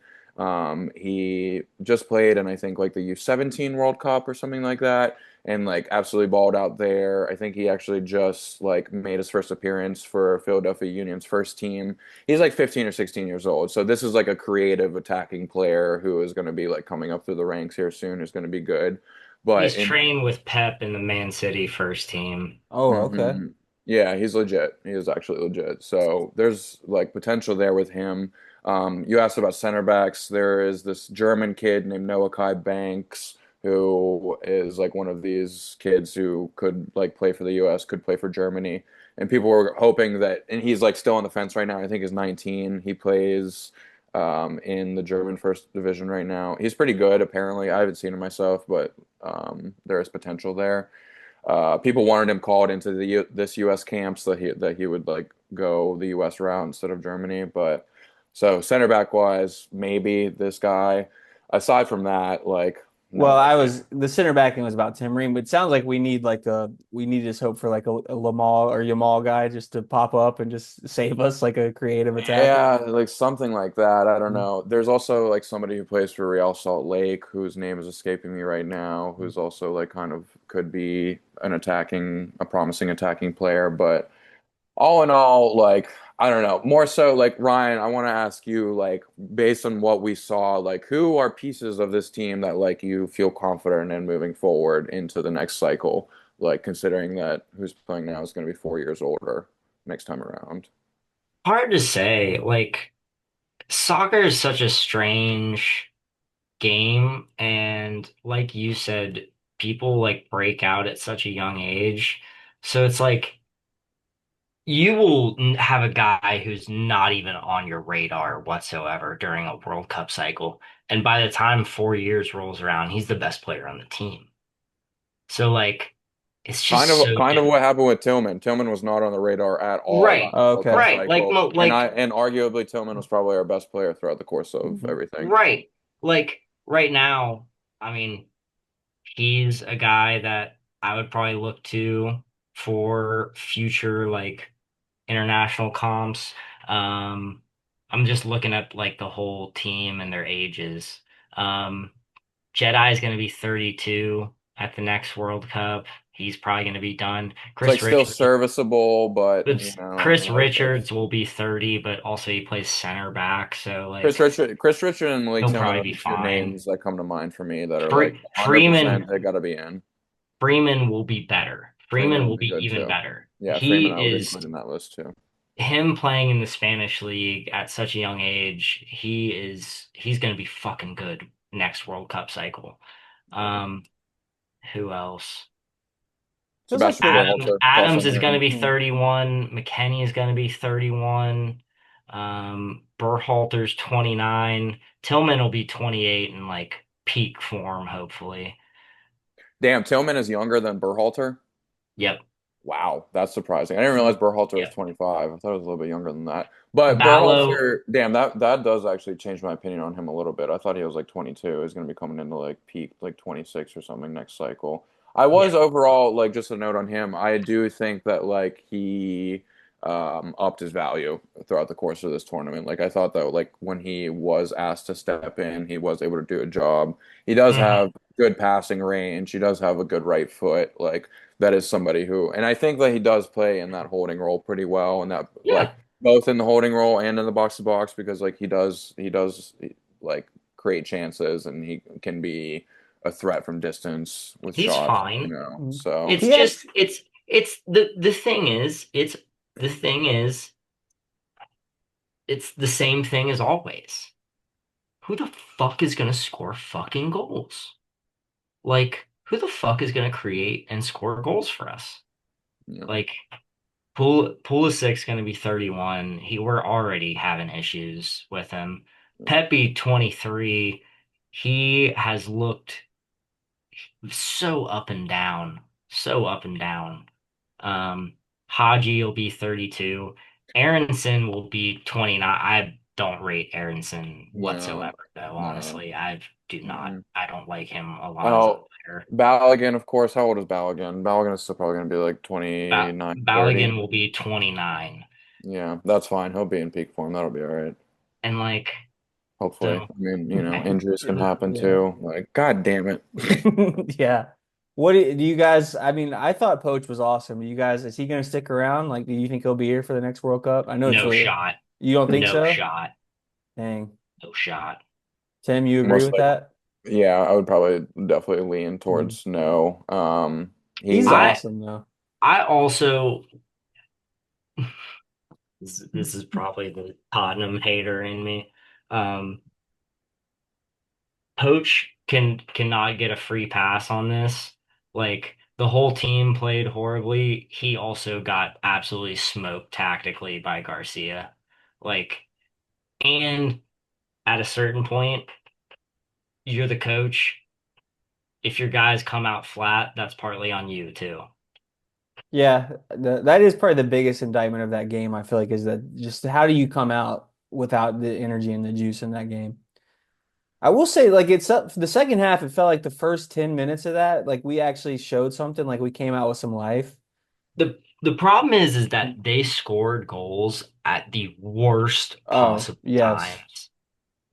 He just played in I think like the U17 World Cup or something like that and like absolutely balled out there. I think he actually just like made his first appearance for Philadelphia Union's first team. He's like 15 or 16 years old. So this is like a creative attacking player who is going to be like coming up through the ranks here soon, who's going to be good. But He's in trained with Pep in the Man City first team. Oh, okay. Mhm. Yeah, he's legit. He is actually legit. So there's like potential there with him. You asked about center backs. There is this German kid named Noah Kai Banks who is like one of these kids who could like play for the US, could play for Germany. And people were hoping that, and he's like still on the fence right now. I think he's 19. He plays in the German first division right now. He's pretty good, apparently. I haven't seen him myself, but there is potential there. People wanted him called into this U.S. camp so that he would like go the U.S. route instead of Germany. But so center back wise, maybe this guy. Aside from that, like Well, no. I was the center backing was about Tim Ream, but it sounds like we need to just hope for like a Lamal or Yamal guy just to pop up and just save us like a creative attacker. Yeah, like something like that. I don't Mhm. know. There's also like somebody who plays for Real Salt Lake, whose name is escaping me right now, who's also like kind of could be a promising attacking player, but. All in all, like, I don't know. More so, like, Ryan, I want to ask you, like, based on what we saw, like, who are pieces of this team that, like, you feel confident in moving forward into the next cycle? Like, considering that who's playing now is going to be 4 years older next time around. Hard to say. Like, soccer is such a strange game, and like you said, people like break out at such a young age. So it's like you will have a guy who's not even on your radar whatsoever during a World Cup cycle. And by the time 4 years rolls around, he's the best player on the team. So like it's Kind just of, so kind of different. what happened with Tillman. Tillman was not on the radar at all Right. last Oh, World okay. Cup Right. cycle, and Like arguably Tillman was probably our best player throughout the course of Mhm. everything. right. Like right now, I mean, he's a guy that I would probably look to for future like international comps. Um, I'm just looking at like the whole team and their ages. Um, Jedi is going to be 32 at the next World Cup. He's probably going to be done. It's like still serviceable, but Chris like Richards will be 30, but also he plays center back, so like Chris Richard and Malik he'll Tillman probably are be the two fine. names that come to mind for me that are like Freeman 100% they got to be in. Freeman will be better. Freeman Freeman will will be be good even too. better. Yeah, He Freeman I would is include in that list too. him playing in the Spanish league at such a young age. He's going to be fucking good next World Cup cycle. Yeah. Um, who else? Feels like Sebastian the Berhalter is also Adams in is going to there. be 31. McKennie is going to be 31. Berhalter's 29. Tillman will be 28 in like peak form, hopefully. Damn, Tillman is younger than Berhalter. Yep. Wow, that's surprising. I didn't realize Berhalter was Yeah. 25. I thought he was a little bit younger than that. But Ballo, Berhalter, damn, that does actually change my opinion on him a little bit. I thought he was like 22. He's going to be coming into like peak like 26 or something next cycle. I yeah. was overall like just a note on him. I do think that like he upped his value throughout the course of this tournament. Like I thought that like when he was asked to step in, he was able to do a job. He does Hmm. have good passing range. He does have a good right foot. Like that is somebody who, and I think that he does play in that holding role pretty well, and that Yeah. like both in the holding role and in the box to box because like he does like create chances and he can be a threat from distance with He's shots, you fine. know. Mhm. So It's He had just it's the thing is the thing is it's the same thing as always. Who the fuck is gonna score fucking goals? Like, who the fuck is gonna create and score goals for us? yeah, Like, Pulisic's gonna be 31. We're already having issues with him. Pepe 23. He has looked so up and down, so up and down. Um, Haji will be 32. Aronson will be 29. I don't rate Aronson no, whatsoever, though, no. honestly. I do not. Mm-mm. I don't like him a lot as a Oh, player. Balogun, of course. How old is Balogun? Balogun is still probably going to be like Ba 29, 30. Balogun will be 29. Yeah, that's fine. He'll be in peak form. That'll be all right. And like, Hopefully. so, I mean, injuries can happen yeah. too. Like, God damn it. Yeah. What do you guys, I mean, I thought Poach was awesome. You guys, is he going to stick around? Like, do you think he'll be here for the next World Cup? I know it's no really, shot. you don't think No so? shot. Dang. No shot. Tim, you agree Most with likely. that? Yeah, I would probably definitely lean Mm. towards no. He's He's I awesome though. I also this is probably the Tottenham hater in me. Um, Poach cannot get a free pass on this. Like the whole team played horribly. He also got absolutely smoked tactically by Garcia. Like, and at a certain point, you're the coach. If your guys come out flat, that's partly on you too. Yeah, that is probably the biggest indictment of that game, I feel like, is that just how do you come out without the energy and the juice in that game? I will say, like, it's up the second half, it felt like the first 10 minutes of that, like we actually showed something, like we came out with some life. The problem is that they scored goals at the worst Oh, possible yes. times.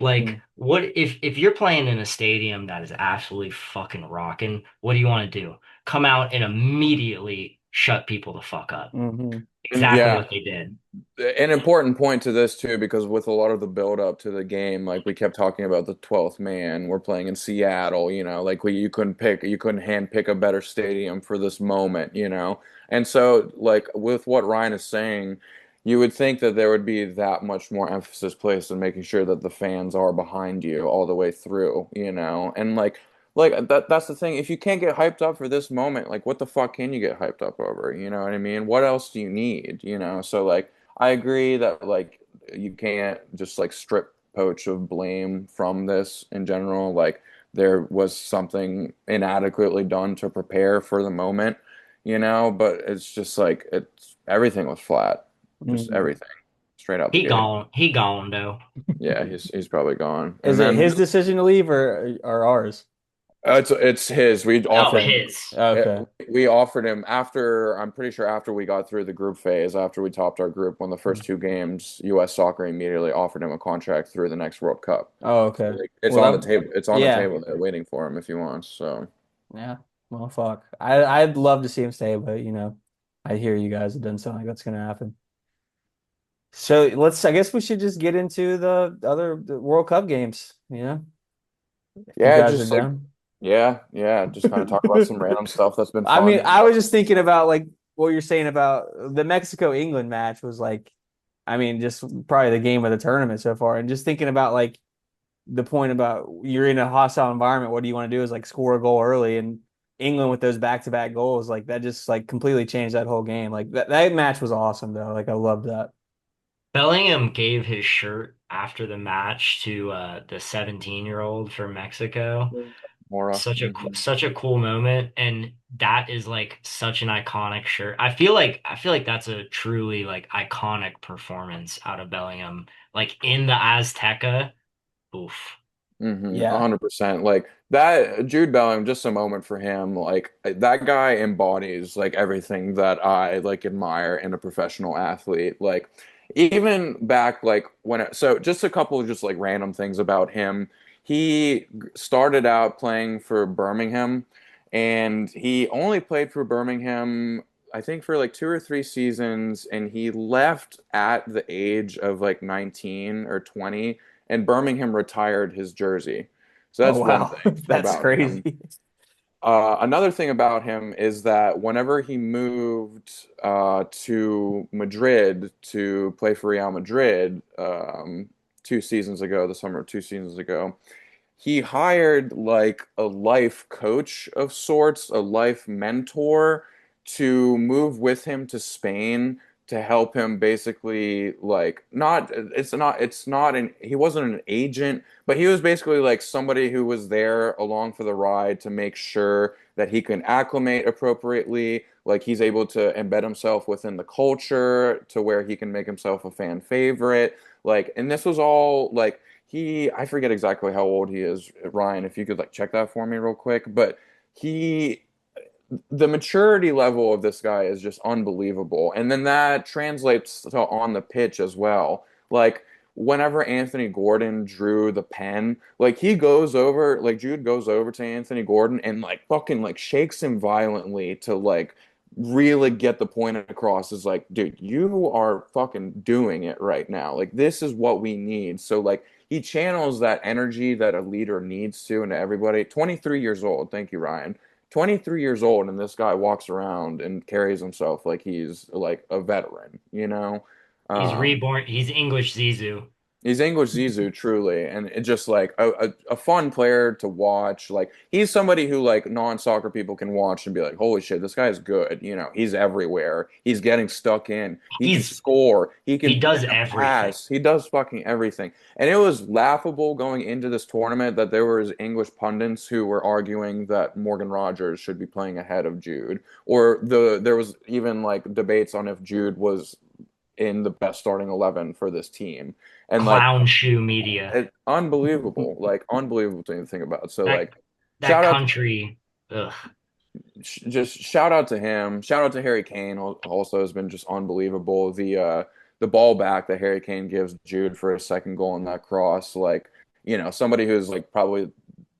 Like, Mm, what if you're playing in a stadium that is absolutely fucking rocking, what do you want to do? Come out and immediately shut people the fuck up. hmm and Exactly yeah, what they did. an important point to this too, because with a lot of the build up to the game, like we kept talking about the 12th man, we're playing in Seattle, like you couldn't hand pick a better stadium for this moment. And so like with what Ryan is saying, you would think that there would be that much more emphasis placed on making sure that the fans are behind you all the way through. And like that's the thing. If you can't get hyped up for this moment, like what the fuck can you get hyped up over? You know what I mean? What else do you need? So like I agree that like you can't just like strip Poach of blame from this in general. Like there was something inadequately done to prepare for the moment, but it's just like it's everything was flat. Just hmm everything. Straight out the gate. He gone though. Yeah, he's probably gone. Is And it then his decision to leave or ours? it's his. We Oh, offered Okay. him. his. Okay. We offered him after, I'm pretty sure after we got through the group phase, after we topped our group, won the first two games, U.S. Soccer immediately offered him a contract through the next World Cup. Oh, So okay. like, it's Well, on the that, table. It's on the yeah. table there waiting for him if he wants. So Yeah. Well, fuck. I'd love to see him stay, but I hear you guys. It doesn't sound like that's gonna happen. So I guess we should just get into the World Cup games, if you yeah, guys are just like down. yeah, just kind of talk about some random stuff that's been I mean, fun. I was just thinking about like what you're saying about the Mexico-England match was like, I mean, just probably the game of the tournament so far. And just thinking about like the point about you're in a hostile environment, what do you want to do is like score a goal early and England with those back-to-back goals, like that just like completely changed that whole game. Like that match was awesome though. Like I loved that. Bellingham gave his shirt after the match to the 17-year-old for Mexico. Mora. Hmm. such a cool moment, and that is like such an iconic shirt. I feel like that's a truly like iconic performance out of Bellingham, like in the Azteca. Oof. Yeah. 100%. Like that, Jude Bellingham, just a moment for him. Like that guy embodies like everything that I like admire in a professional athlete. Like even back like so just a couple of just like random things about him. He started out playing for Birmingham, and he only played for Birmingham, I think, for like 2 or 3 seasons, and he left at the age of like 19 or 20, and Birmingham retired his jersey. So Oh that's one wow. thing That's about him. crazy. Another thing about him is that whenever he moved to Madrid to play for Real Madrid 2 seasons ago, the summer of 2 seasons ago, he hired like a life coach of sorts, a life mentor to move with him to Spain to help him basically like it's not an he wasn't an agent, but he was basically like somebody who was there along for the ride to make sure that he can acclimate appropriately, like he's able to embed himself within the culture to where he can make himself a fan favorite. Like, and this was all like I forget exactly how old he is, Ryan, if you could like check that for me real quick, but he the maturity level of this guy is just unbelievable. And then that translates to on the pitch as well. Like whenever Anthony Gordon drew the pen, like he goes over, like Jude goes over to Anthony Gordon and like fucking like shakes him violently to like really get the point across. Is like, dude, you are fucking doing it right now. Like this is what we need. So like he channels that energy that a leader needs to into everybody. 23 years old. Thank you, Ryan. 23 years old, and this guy walks around and carries himself like he's like a veteran, you know? He's Um, reborn. He's English Zizou. He's English Zizou, truly, and it's just like a fun player to watch. Like he's somebody who like non-soccer people can watch and be like, "Holy shit, this guy is good." You know, he's everywhere. He's getting stuck in. He can He's score. He he can does pin a everything. pass. He does fucking everything. And it was laughable going into this tournament that there was English pundits who were arguing that Morgan Rogers should be playing ahead of Jude, or there was even like debates on if Jude was in the best starting 11 for this team. And like Clown shoe media. unbelievable, like unbelievable thing to think about. So That like, that shout out, country. Ugh. just shout out to him. Shout out to Harry Kane. Also has been just unbelievable. The ball back that Harry Kane gives Jude for his second goal in that cross, like somebody who's like probably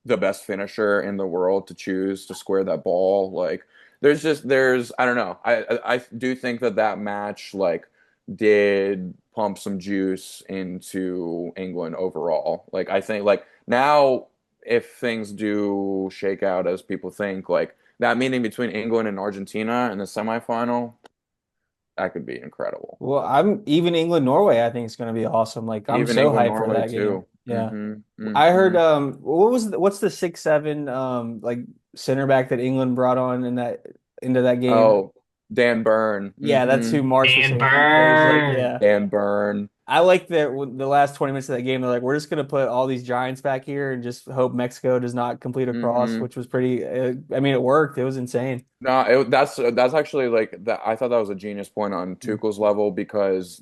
the best finisher in the world to choose to square that ball. Like there's I don't know. I do think that that match like did pump some juice into England overall. Like I think like now if things do shake out as people think, like that meeting between England and Argentina in the semifinal, that could be incredible. Well, I'm even England Norway, I think it's going to be awesome. Like I'm Even so England hyped for Norway that game. too. Yeah. I heard Hmm. what's the 6'7" like center back that England brought on in that into that game? Oh, Dan Burn. Yeah, that's who Marsh was Dan saying. He was like, Burn. yeah. Dan Burn. I like that when the last 20 minutes of that game, they're like, we're just gonna put all these giants back here and just hope Mexico does not complete a cross, Hmm. which was pretty I mean, it worked. It was insane. No, that's actually like that. I thought that was a genius point on Mm. Tuchel's level because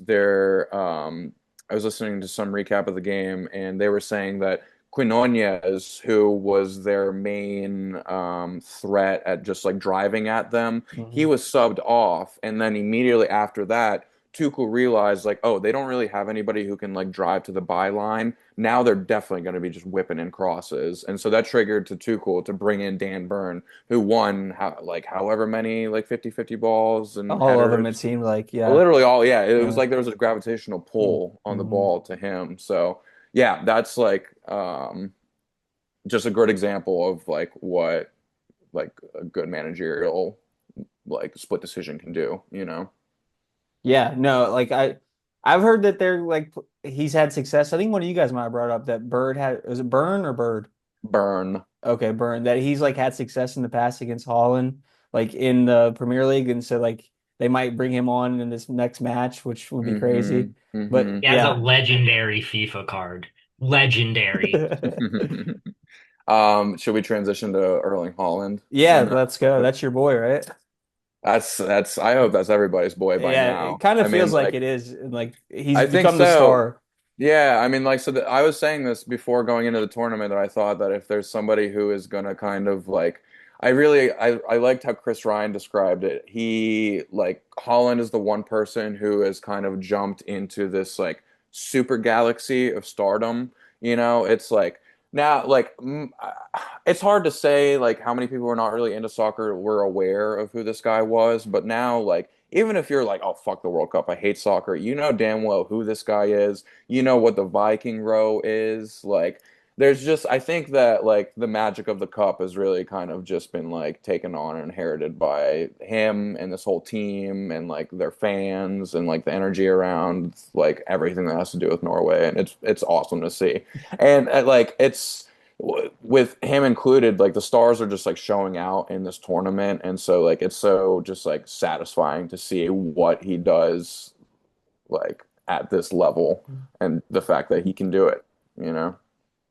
I was listening to some recap of the game and they were saying that Quinones, who was their main threat at just like driving at them, he Mhm. was subbed off, and then immediately after that, Tuchel realized like, oh, they don't really have anybody who can like drive to the byline. Now they're definitely going to be just whipping in crosses, and so that triggered to Tuchel to bring in Dan Burn, who won like however many like 50-50 balls and All of them, it headers. seemed like, yeah. Literally all, yeah. It was Yeah. like there was a gravitational pull on the Mhm. ball to him. So yeah, that's like just a good example of like what like a good managerial like split decision can do, you know? Yeah, no, like I've heard that they're like he's had success. I think one of you guys might have brought up that Bird had was it Burn or Bird? Burn. Okay, Burn. That he's like had success in the past against Holland, like in the Premier League, and so like they might bring him on in this next match, which would be crazy. Hmm. But He has a yeah. legendary FIFA card. Legendary. Should we transition to Erling Haaland Yeah, right now? let's go. That's your boy, right? That's I hope that's everybody's boy by Yeah, it now. kind I of feels mean, like like it is. And like he's I think become the so. star. Yeah, I mean, like, I was saying this before going into the tournament that I thought that if there's somebody who is gonna kind of like, I liked how Chris Ryan described it. He like Holland is the one person who has kind of jumped into this like super galaxy of stardom. It's like now like it's hard to say like how many people who are not really into soccer were aware of who this guy was, but now like even if you're like, oh fuck the World Cup, I hate soccer, you know damn well who this guy is. You know what the Viking row is. Like there's just I think that like the magic of the cup has really kind of just been like taken on and inherited by him and this whole team and like their fans and like the energy around like everything that has to do with Norway, and it's awesome to see. And like it's with him included, like the stars are just like showing out in this tournament, and so like it's so just like satisfying to see what he does like at this level and the fact that he can do it, you know?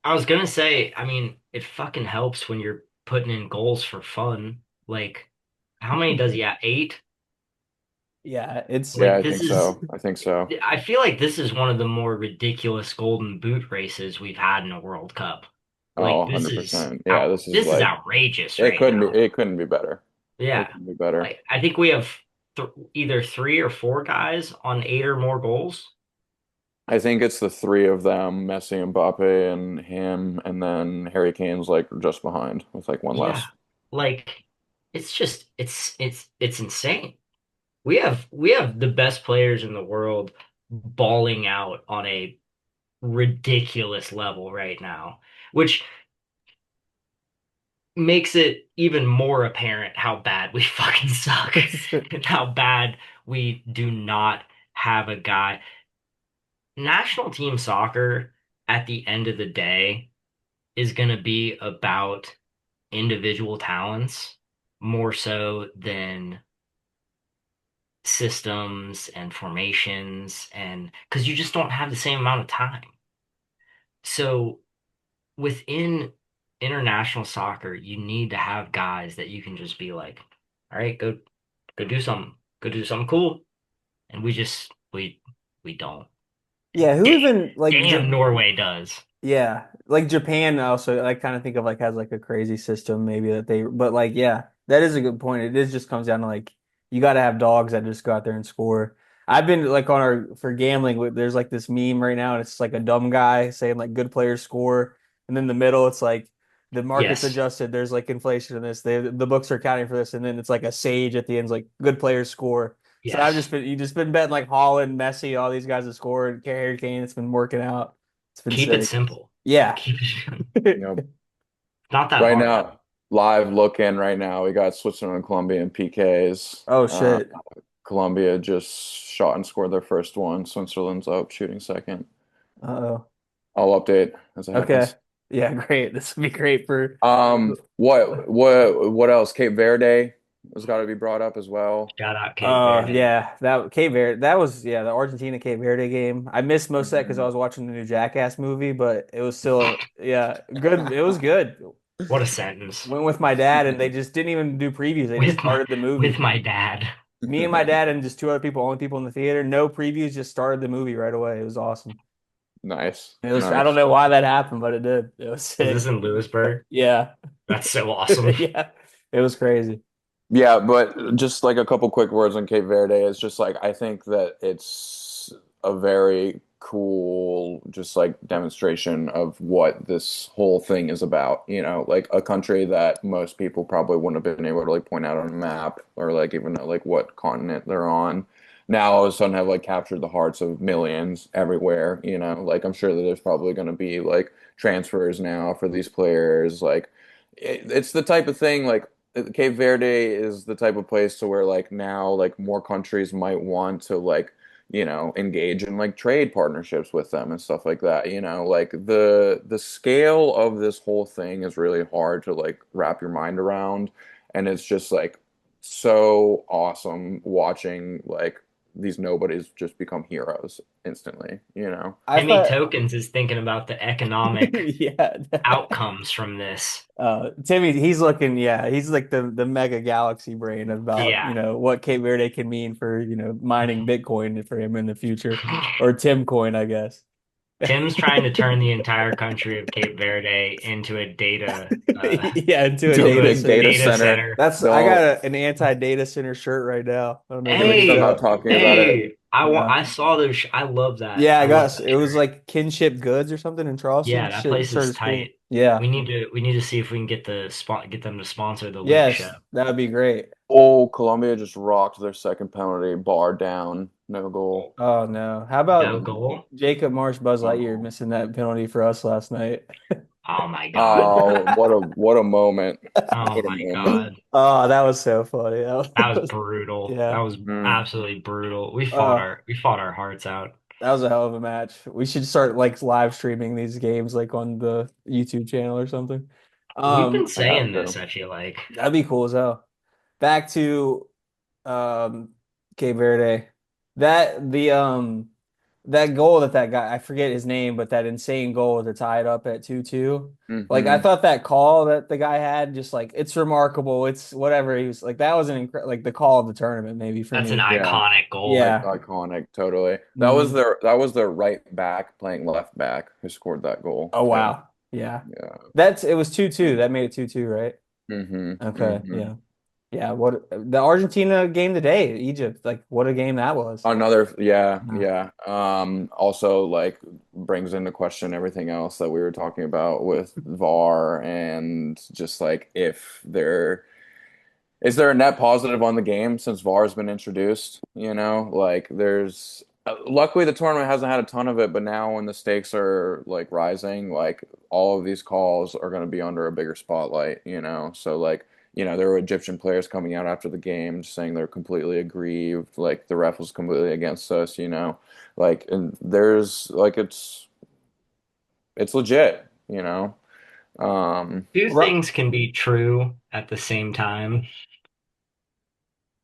I was gonna say, I mean, it fucking helps when you're putting in goals for fun. Like, how many does he have? Eight? Yeah, it's Yeah, Like, I this think is, so. I think so. I feel like this is one of the more ridiculous golden boot races we've had in a World Cup. Oh, Like, 100%. Yeah, this is this is like outrageous right now. it couldn't be better. It Yeah. couldn't be better. Like, I think we have th either three or four guys on eight or more goals. I think it's the three of them, Messi, Mbappe, and him, and then Harry Kane's like just behind with like one Yeah. less. Like, it's just, it's insane. We have the best players in the world balling out on a ridiculous level right now, which makes it even more apparent how bad we fucking suck and how bad we do not have a guy. National team soccer at the end of the day is going to be about individual talents more so than systems and formations, and because you just don't have the same amount of time. So within international soccer, you need to have guys that you can just be like, all right, go do something. Go do something cool. And we don't. yeah. Who Damn, even like damn Norway does. Yeah, like Japan also, I kind of think of like has like a crazy system maybe that they, but like yeah, that is a good point. It is just comes down to like you got to have dogs that just go out there and score. I've been like on our for gambling. There's like this meme right now, and it's like a dumb guy saying like good players score, and then the middle it's like the market's Yes. adjusted. There's like inflation in this. The books are accounting for this, and then it's like a sage at the end, it's like good players score. So I've Yes. just been you just been betting like Holland, Messi, all these guys that scored, Harry Kane. It's been working out. It's been Keep it sick. simple. Yeah. Keep it You know, not that right hard. now, live look in right now, we got Switzerland and Colombia in PKs. Oh shit. Colombia just shot and scored their first one. Switzerland's up, shooting second. Uh-oh. I'll update as it Okay. happens. Yeah, great. This would be great for What else? Cape Verde has got to be brought up as well. Shout out Cape Verde. yeah, that Cape Verde that was yeah, the Argentina Cape Verde game. I missed most of that because I Mhm. was watching the new Jackass movie, but it was still yeah, good. It was good. What a sentence. Went with my dad and they just didn't even do previews. They just With my started the with movie. my dad. Me and my dad and just two other people, only people in the theater. No previews, just started the movie right away. It was awesome. Nice, It was I don't nice. know why that happened, but it did. It was Was this sick. in Lewisburg? Yeah. That's so awesome. Yeah. It was crazy. Yeah, but just like a couple quick words on Cape Verde, it's just like I think that it's a very cool, just like demonstration of what this whole thing is about. Like a country that most people probably wouldn't have been able to like point out on a map or like even know like what continent they're on. Now all of a sudden have like captured the hearts of millions everywhere. Like I'm sure that there's probably going to be like transfers now for these players. Like it's the type of thing like Cape Verde is the type of place to where like now like more countries might want to like engage in like trade partnerships with them and stuff like that. Like the scale of this whole thing is really hard to like wrap your mind around, and it's just like so awesome watching like these nobodies just become heroes instantly, you know? I Timmy thought, Tokens is thinking about the economic yeah. outcomes from this. Timmy, he's looking, yeah, he's like the mega galaxy brain about, Yeah. what Cape Verde can mean for, mining Bitcoin for him in the future, or Tim coin, I guess. Tim's trying to turn the entire country of Cape Verde into a Yeah, into a To a data big data center. data center. center. I got Don't an anti-data center shirt right now. I don't know if you Timmy, picked it I'm not Hey, up. talking about it. hey, Yeah. I saw those. I love that. Yeah, I I love got that it was shirt. like Kinship Goods or something in Charleston. Yeah, that place Shirt is is cool. tight. Yeah. We need to see if we can get get them to sponsor the late show. Yes, that would be great. Oh, Colombia just rocked their second penalty, bar down, no goal. Oh no. How No about goal. Jacob Marsh Buzz No Lightyear goal. missing that penalty for us last night? Oh my God. Oh, what a moment. Oh What a my moment. God. Oh, that was so funny. That was brutal. That Yeah. was Mm. absolutely brutal. Uh, We fought our hearts out. that was a hell of a match. We should start like live streaming these games like on the YouTube channel or something. We've been I have saying to. this, I feel like. That'd be cool as hell. Back to um Cape Verde. That goal that guy, I forget his name, but that insane goal to tie it up at 2-2. Like I Hmm. thought that call that the guy had, just like it's remarkable. It's whatever. He was like that was like the call of the tournament maybe for That's an me. Yeah, iconic goal. Yeah. iconic, totally. Hmm. That was their right back playing left back who scored that goal Oh too. wow. Yeah. Yeah. It was 2-2. That made it 2-2, right? Hmm. Okay. Hmm. Yeah. Yeah, what the Argentina game today, Egypt, like what a game that was. Another, yeah, Yeah. yeah. Also like brings into question everything else that we were talking about with VAR and just like if there is there a net positive on the game since VAR has been introduced? You know, like there's luckily the tournament hasn't had a ton of it, but now when the stakes are like rising, like all of these calls are going to be under a bigger spotlight, you know. So like, you know, there were Egyptian players coming out after the game just saying they're completely aggrieved, like the ref was completely against us, you know. Like and there's like it's legit, you know. Um Two Ru- things can be true at the same time.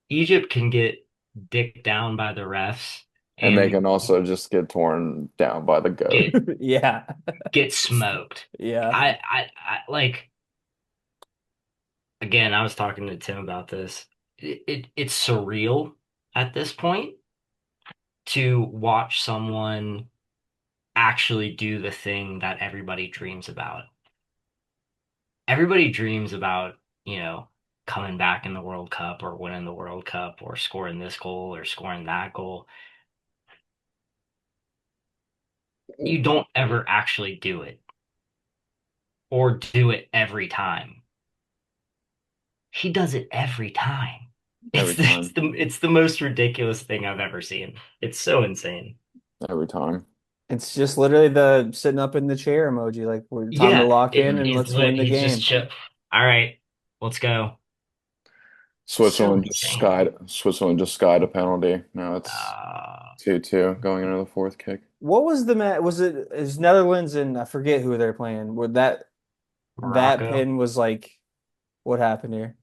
Egypt can get dicked down by the refs and they and can also just get torn down by the goat. Yeah. get smoked. Yeah. I like again, I was talking to Tim about this. It's surreal at this point to watch someone actually do the thing that everybody dreams about. Everybody dreams about, coming back in the World Cup or winning the World Cup or scoring this goal or scoring that goal. You don't ever actually do it or do it every time. He does it every time. Every time. It's the most ridiculous thing I've ever seen. It's so insane. Every time. It's just literally the sitting up in the chair emoji, like we're time to Yeah, lock in and let's win the he's just game. chill. All right, let's go. So insane. Switzerland just skied a penalty. Now it's Uh, 2-2 going into the fourth kick. What was the match? Was it is Netherlands and I forget who they're playing? Where that Morocco. pin was like what happened here?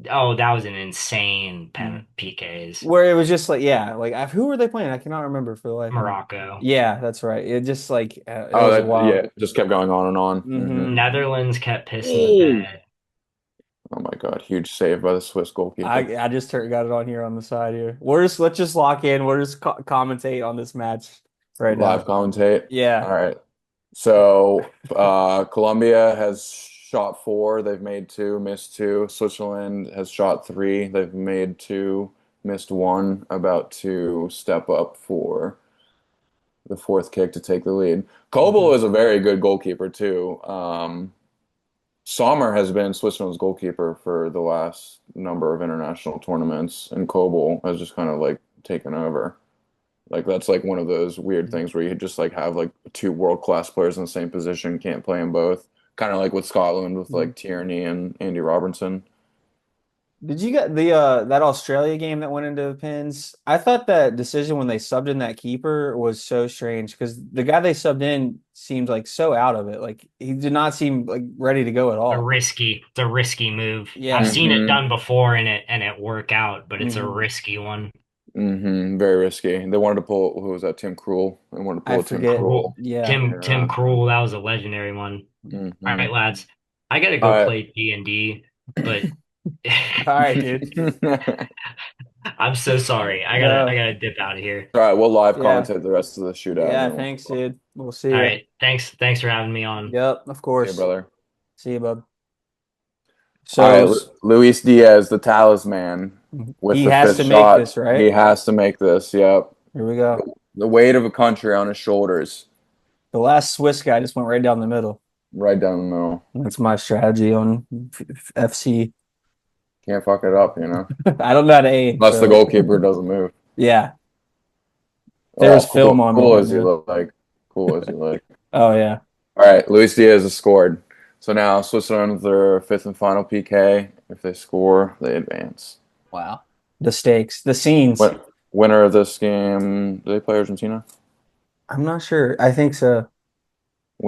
Oh, that was an insane Hmm. pen PKs. Where it was just like yeah, like who were they playing? I cannot remember for the life of me. Morocco. Yeah, that's right. It just like it Oh, was that wild. yeah, just kept going on and on. Hmm. Hmm. Netherlands kept pissing the Oh bed. my God, huge save by the Swiss goalkeeper. I just got it on here on the side here. Let's just lock in. We're just commentate on this match right Live now. commentate. Yeah. All right. So, Colombia has shot four. They've made two, missed two. Switzerland has shot three. They've made two, missed one. About to step up for the fourth kick to take the lead. Hmm. Kobel is a very good goalkeeper too. Sommer has been Switzerland's goalkeeper for the last number of international tournaments, and Kobel has just kind of like taken over. Like that's like one of those weird things where you just like have like two world-class players in the same position, can't play them both. Kind of like with Scotland with Hmm. like Tierney and Andy Robertson. Did you get the that Australia game that went into the pins? I thought that decision when they subbed in that keeper was so strange because the guy they subbed in seemed like so out of it. Like he did not seem like ready to go at all. It's a risky move. I've Yeah. seen it Hmm. done before and it work out, but it's a Hmm. risky one. Very risky. They wanted to pull, who was that? Tim Krul. They wanted to I pull a Tim forget. Krul. Krul, Yeah. Tim Yeah. Krul, that was a legendary one. All hmm right, lads, I gotta All go right. play D&D, but All right, dude. I'm so sorry. I No. gotta dip out of here. All right, we'll live Yeah. commentate the rest of the shootout, and Yeah. then we'll Thanks, dude. We'll see All you. right, thanks for having me on. Yep. Of see you, course. brother. See you, bub. All So right, Luis Diaz, the talisman, with he the has fifth to make shot. this, He right? has to make this. Yep. Here we go. The weight of a country on his shoulders, The last Swiss guy just went right down the middle. right down the middle. That's my strategy on FC. Can't fuck it up, you know. I don't know how to aim, Unless the so goalkeeper doesn't move. yeah. There was Oh, film on me, cool I'd as he know. look like. Cool as he look. Oh yeah. All right, Luis Diaz has scored. So now Switzerland with their fifth and final PK. If they score, they advance. Wow. The stakes, the scenes. What winner of this game? Do they play Argentina? I'm not sure. I think so.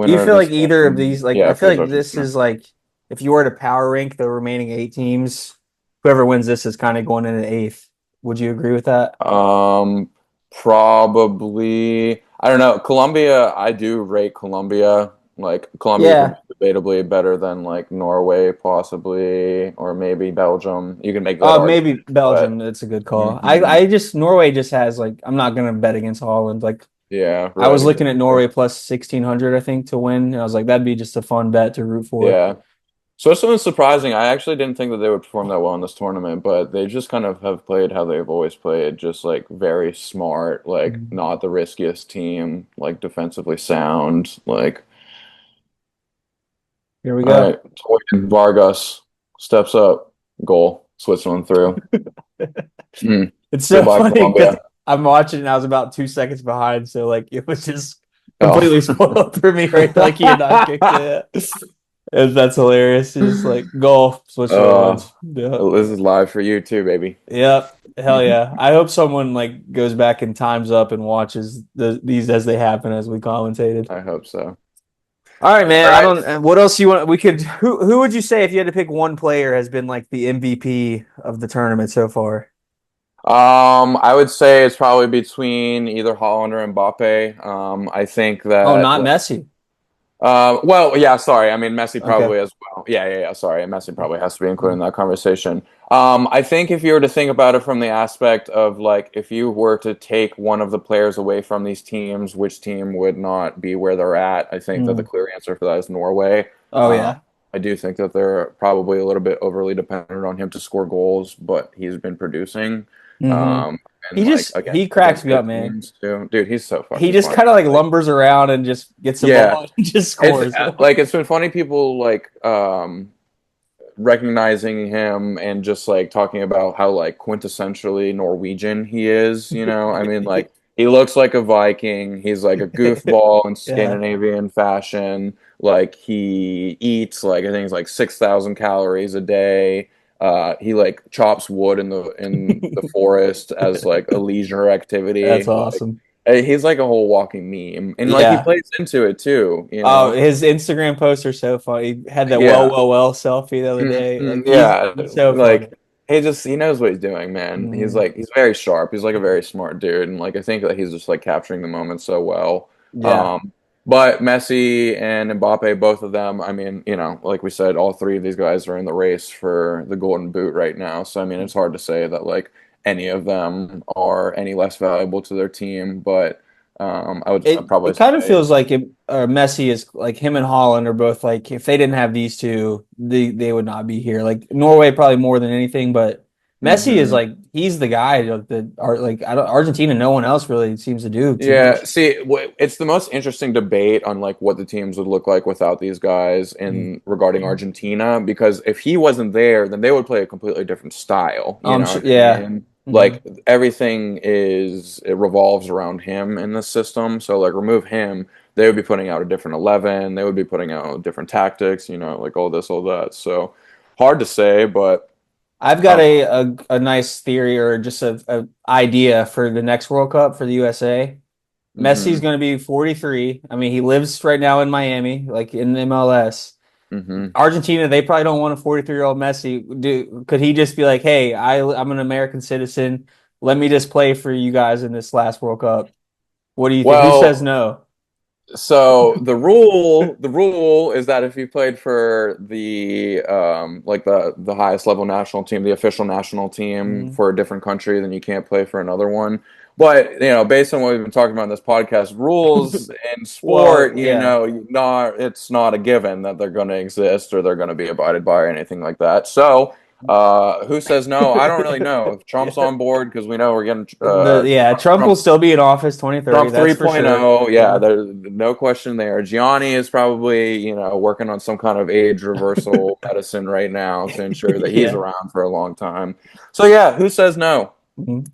Do you Winner of feel this like either of game? these, like, Yeah, I it feel plays like this Argentina. is like, if you were to power rank the remaining 8 teams, whoever wins this is kind of going in at eighth. Would you agree with that? Um, Probably. I don't know. Colombia, I do rate Colombia. Like Colombia could Yeah. be debatably better than like Norway, possibly, or maybe Belgium. You can make that Maybe argument, Belgium. but That's a good call. mhm. I just Norway just has like I'm not gonna bet against Holland. Like Yeah, I right, was looking at exactly. Norway plus 1600, I think, to win, and I was like, that'd be just a fun bet to root for. Yeah. Switzerland's surprising. I actually didn't think that they would perform that well in this tournament, but they just kind of have played how they've always played, just like very smart, like Mhm. not the riskiest team, like defensively sound. Like, Here we all go. right, Toyin Vargas steps up, goal, Switzerland through. Mm. It's so Goodbye, funny because Colombia. I'm watching and I was about 2 seconds behind, so like it was just completely Oh. spoiled for me, right? Like he had not kicked it. That's hilarious. It's just like golf, Switzerland Uh, wins. Yep. this is live for you too, baby. Yep. Hell yeah. I hope someone like goes back and times up and watches these as they happen as we commentated. I hope so. All right, man. All I right. don't. What else you want? We could. Who would you say if you had to pick one player has been like the MVP of the tournament so far? I would say it's probably between either Holland or Mbappe. I think Oh, that not Messi. well, yeah, sorry. I mean, Messi Okay. probably as well. Yeah. Sorry, Messi probably has to be included in that conversation. I think if you were to think about it from the aspect of like, if you were to take one of the players away from these teams, which team would not be where they're at? I think that the Hmm. clear answer for that is Norway. Oh Um, yeah. I do think that they're probably a little bit overly dependent on him to score goals, but he's been producing. Hmm. Um, and like He cracks against me up, good man. teams too, dude. He's so He fucking just funny. kind of like Like, lumbers around and just gets the yeah. ball and just It's scores. like it's been funny people like recognizing him and just like talking about how like quintessentially Norwegian he is, you know? I mean like he looks like a Viking. He's like a goofball in Yeah. Scandinavian fashion. Like he eats like I think it's like 6,000 calories a day. He like chops wood in the forest as like a leisure That's activity. Like awesome. he's like a whole walking meme. And like he Yeah. plays into it too, you Oh, know? his Instagram posts are so funny. He had that Yeah. selfie the other day. Like Yeah, he's so funny. like he knows what he's doing, man. Hmm. He's very sharp. He's like a very smart dude, and like I think that he's just like capturing the moment so well. Yeah. But Messi and Mbappe, both of them, I mean, you know, like we said, all three of these guys are in the race for the Golden Boot right now. So I mean, it's hard to say that like any of them are any less valuable to their team, but I'd probably It kind of say, feels like Messi is like him and Holland are both like if they didn't have these two, they would not be here. Like Norway probably more than anything, but Messi is mhm. like he's the guy like the art like I don't Argentina. No one else really seems to do too Yeah, much. see, it's the most interesting debate on like what the teams would look like without these guys Mm. in regarding Argentina because if he wasn't there, then they would play a completely different style. You I'm know sure. what I Yeah. mean? Hmm. Like everything it revolves around him in this system. So like remove him, they would be putting out a different 11. They would be putting out different tactics. You know, like all this, all that. So hard to say, but I've got um, a nice theory or just a idea for the next World Cup for the USA. Messi's hmm going to be 43. I mean, he lives right now in Miami, like in MLS. hmm Argentina, they probably don't want a 43-year-old Messi. Could he just be like, "Hey, I'm an American citizen. let me just play for you guys in this last World Cup. What do you think? Who says Well, no? so the rule is that if you played for the like the highest level national team, the official national team Mhm. for a different country, then you can't play for another one. But based on what we've been talking about in this podcast, rules in Well, sport, yeah. not it's not a given that they're going to exist or they're going to be abided by or anything like that. So, who says no? I don't really know. If Trump's Yeah. on board, because we know we're getting Trump will Trump still be in office 2030, Trump that's for sure. 3.0, yeah, Yeah. there's no question there. Gianni is probably, working on some kind of age reversal medicine right now to ensure that he's Yeah. around for a long time. So yeah, who says no? Mhm.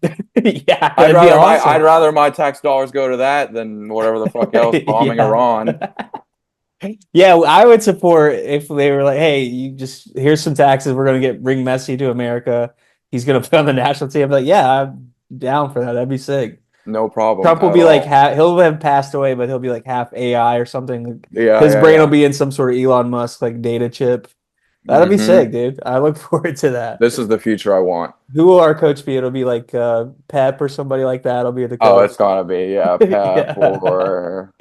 Yeah, I'd that'd be rather my I'd awesome. rather my tax dollars go to that than whatever the fuck else bombing Yeah. Iran. Yeah, I would support if they were like, "Hey, you just here's some taxes. We're gonna bring Messi to America. He's gonna play on the national team." I'm like, yeah, I'm down for that. That'd be sick. No problem Trump will at be like all. half. He'll have passed away, but he'll be like half AI or something. Yeah, His yeah, brain will yeah. be in some sort of Elon Musk like data chip. That'll be Hmm. sick, dude. I look forward to that. This is the future I want. Who will our coach be? It'll be like Pep or somebody like that. I'll be the Oh, coach. it's gotta be, yeah, Pep Yeah. or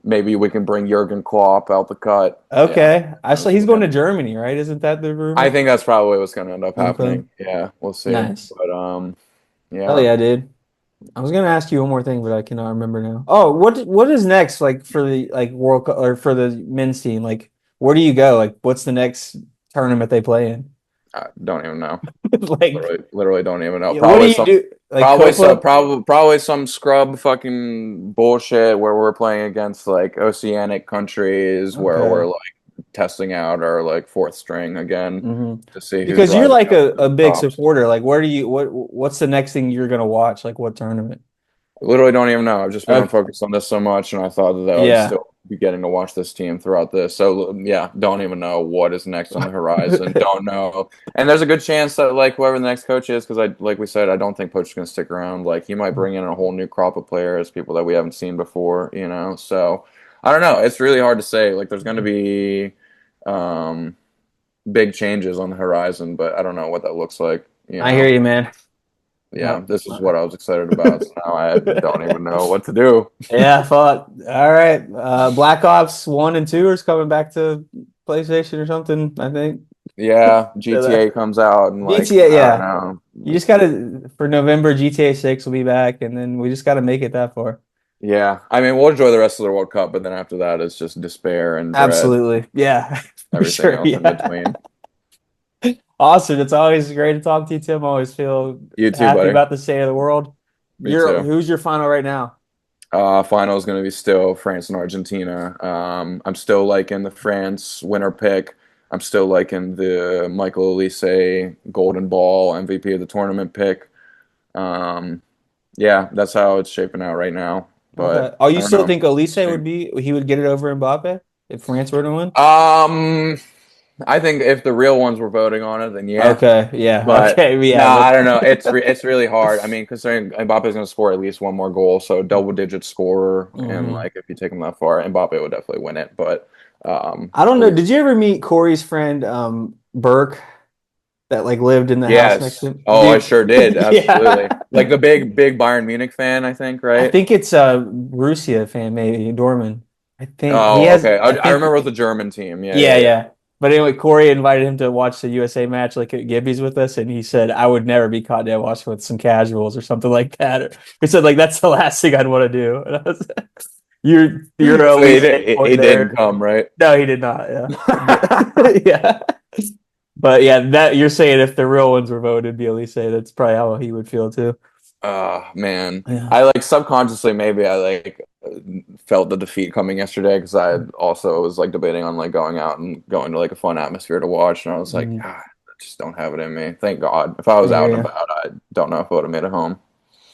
maybe we can bring Jurgen Klopp out the cut. Yeah, Okay. I I saw was he's going to looking. Germany, right? Isn't that the I rumor? think that's probably what's going to end up Okay. happening. Yeah, we'll see. Nice. But Hell yeah. yeah, dude. I was gonna ask you one more thing, but I cannot remember now. Oh, what is next like for the like World Cup or for the men's team? Like, where do you go? Like, what's the next tournament they play in? I don't even know. Like, Literally don't even know. yeah, what do you do? Like Copa? Probably some scrub fucking bullshit where we're playing against like oceanic countries where we're Okay. like testing out our like fourth string again Hmm. to see who's Because you're rising like up a to the big tops. supporter. Like, where do you what's the next thing you're gonna watch? Like, what tournament? Literally don't even know. I've just been Okay. unfocused on this so much, and I thought that I would Yeah. still be getting to watch this team throughout this. So yeah, don't even know what is next on the horizon. Don't know. And there's a good chance that like whoever the next coach is, because like we said, I don't think Poach's gonna stick around. Like he might bring in a whole new crop of players, people that we haven't seen before. So I don't know. It's really hard to say. Like there's gonna be um big changes on the horizon, but I don't know what that looks like, you I hear know. you, man. Yeah, Yep. this is what I was excited about. So now I don't even know what to do. Yeah, fuck. All right. Black Ops 1 and 2 is coming back to PlayStation or something, I think. Yeah, So that- GTA comes out and like GTA, I don't yeah. You know. just gotta for November, GTA 6 will be back, and then we just gotta make it that far. Yeah, I mean we'll enjoy the rest of the World Cup, but then after that it's just despair and dread, Absolutely. Yeah, for everything sure. else in Yeah. between. Awesome. It's always great to talk to you, Tim. I always feel You too, happy buddy. about the state of the world. Me You're too. who's your final right now? Final is going to be still France and Argentina. I'm still liking the France winner pick. I'm still liking the Michael Olise Golden Ball MVP of the tournament pick. Um, yeah, that's how it's shaping out right now. Okay. But Oh, I you don't still know. think Elise would be he would get it over Mbappe if France were to win? Um, I think if the real ones were voting on it, then yeah. Okay, yeah, But okay, no, yeah, I but don't know. It's really hard. I mean, considering Mbappe's going to score at least one more goal, so double digit scorer, and Mhm. like if you take him that far, Mbappe would definitely win it. But I don't know. Did Elise, you ever meet Corey's friend Burke that like lived in the house next to yes. him? Oh, I Dude, sure did. Absolutely. yeah. Like the big Bayern Munich fan, I think, I right? think it's Russia fan, maybe Dorman. I think he Oh, has okay. I I remember think it was the German team. Yeah, yeah, yeah, yeah. yeah. But anyway, Corey invited him to watch the USA match like at Gibby's with us, and he said, I would never be caught dead watching with some casuals or something like that. Or, he said, like, that's the last thing I'd want to do. And I was you're a So Elise he boy didn't there. come, right? No, he did not, yeah. But yeah. But yeah, that you're saying if the real ones were voted, it'd be Elise. That's probably how he would feel too. Man. Yeah. I like subconsciously maybe I like felt the defeat coming yesterday because I also was like debating on like going out and going to like a fun atmosphere to watch, and I was like, Mhm. I just don't have it in me. Thank God. If I I was hear out and you. about, I don't know if I would have made it home.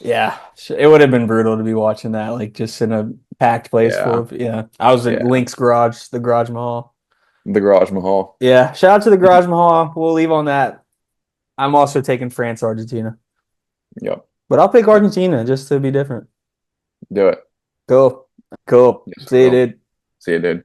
Yeah, it would have been brutal to be watching that, like just in a packed place full Yeah, of. Yeah, I was at yeah. Link's garage, the Garage Mahal. The Garage Mahal. Yeah, shout out to the Garage Mahal. We'll leave on that. I'm also taking France, Argentina, Yep. but I'll pick Argentina just to be different. Do it. Cool, cool. Yes, I See you, will. dude. See you, dude.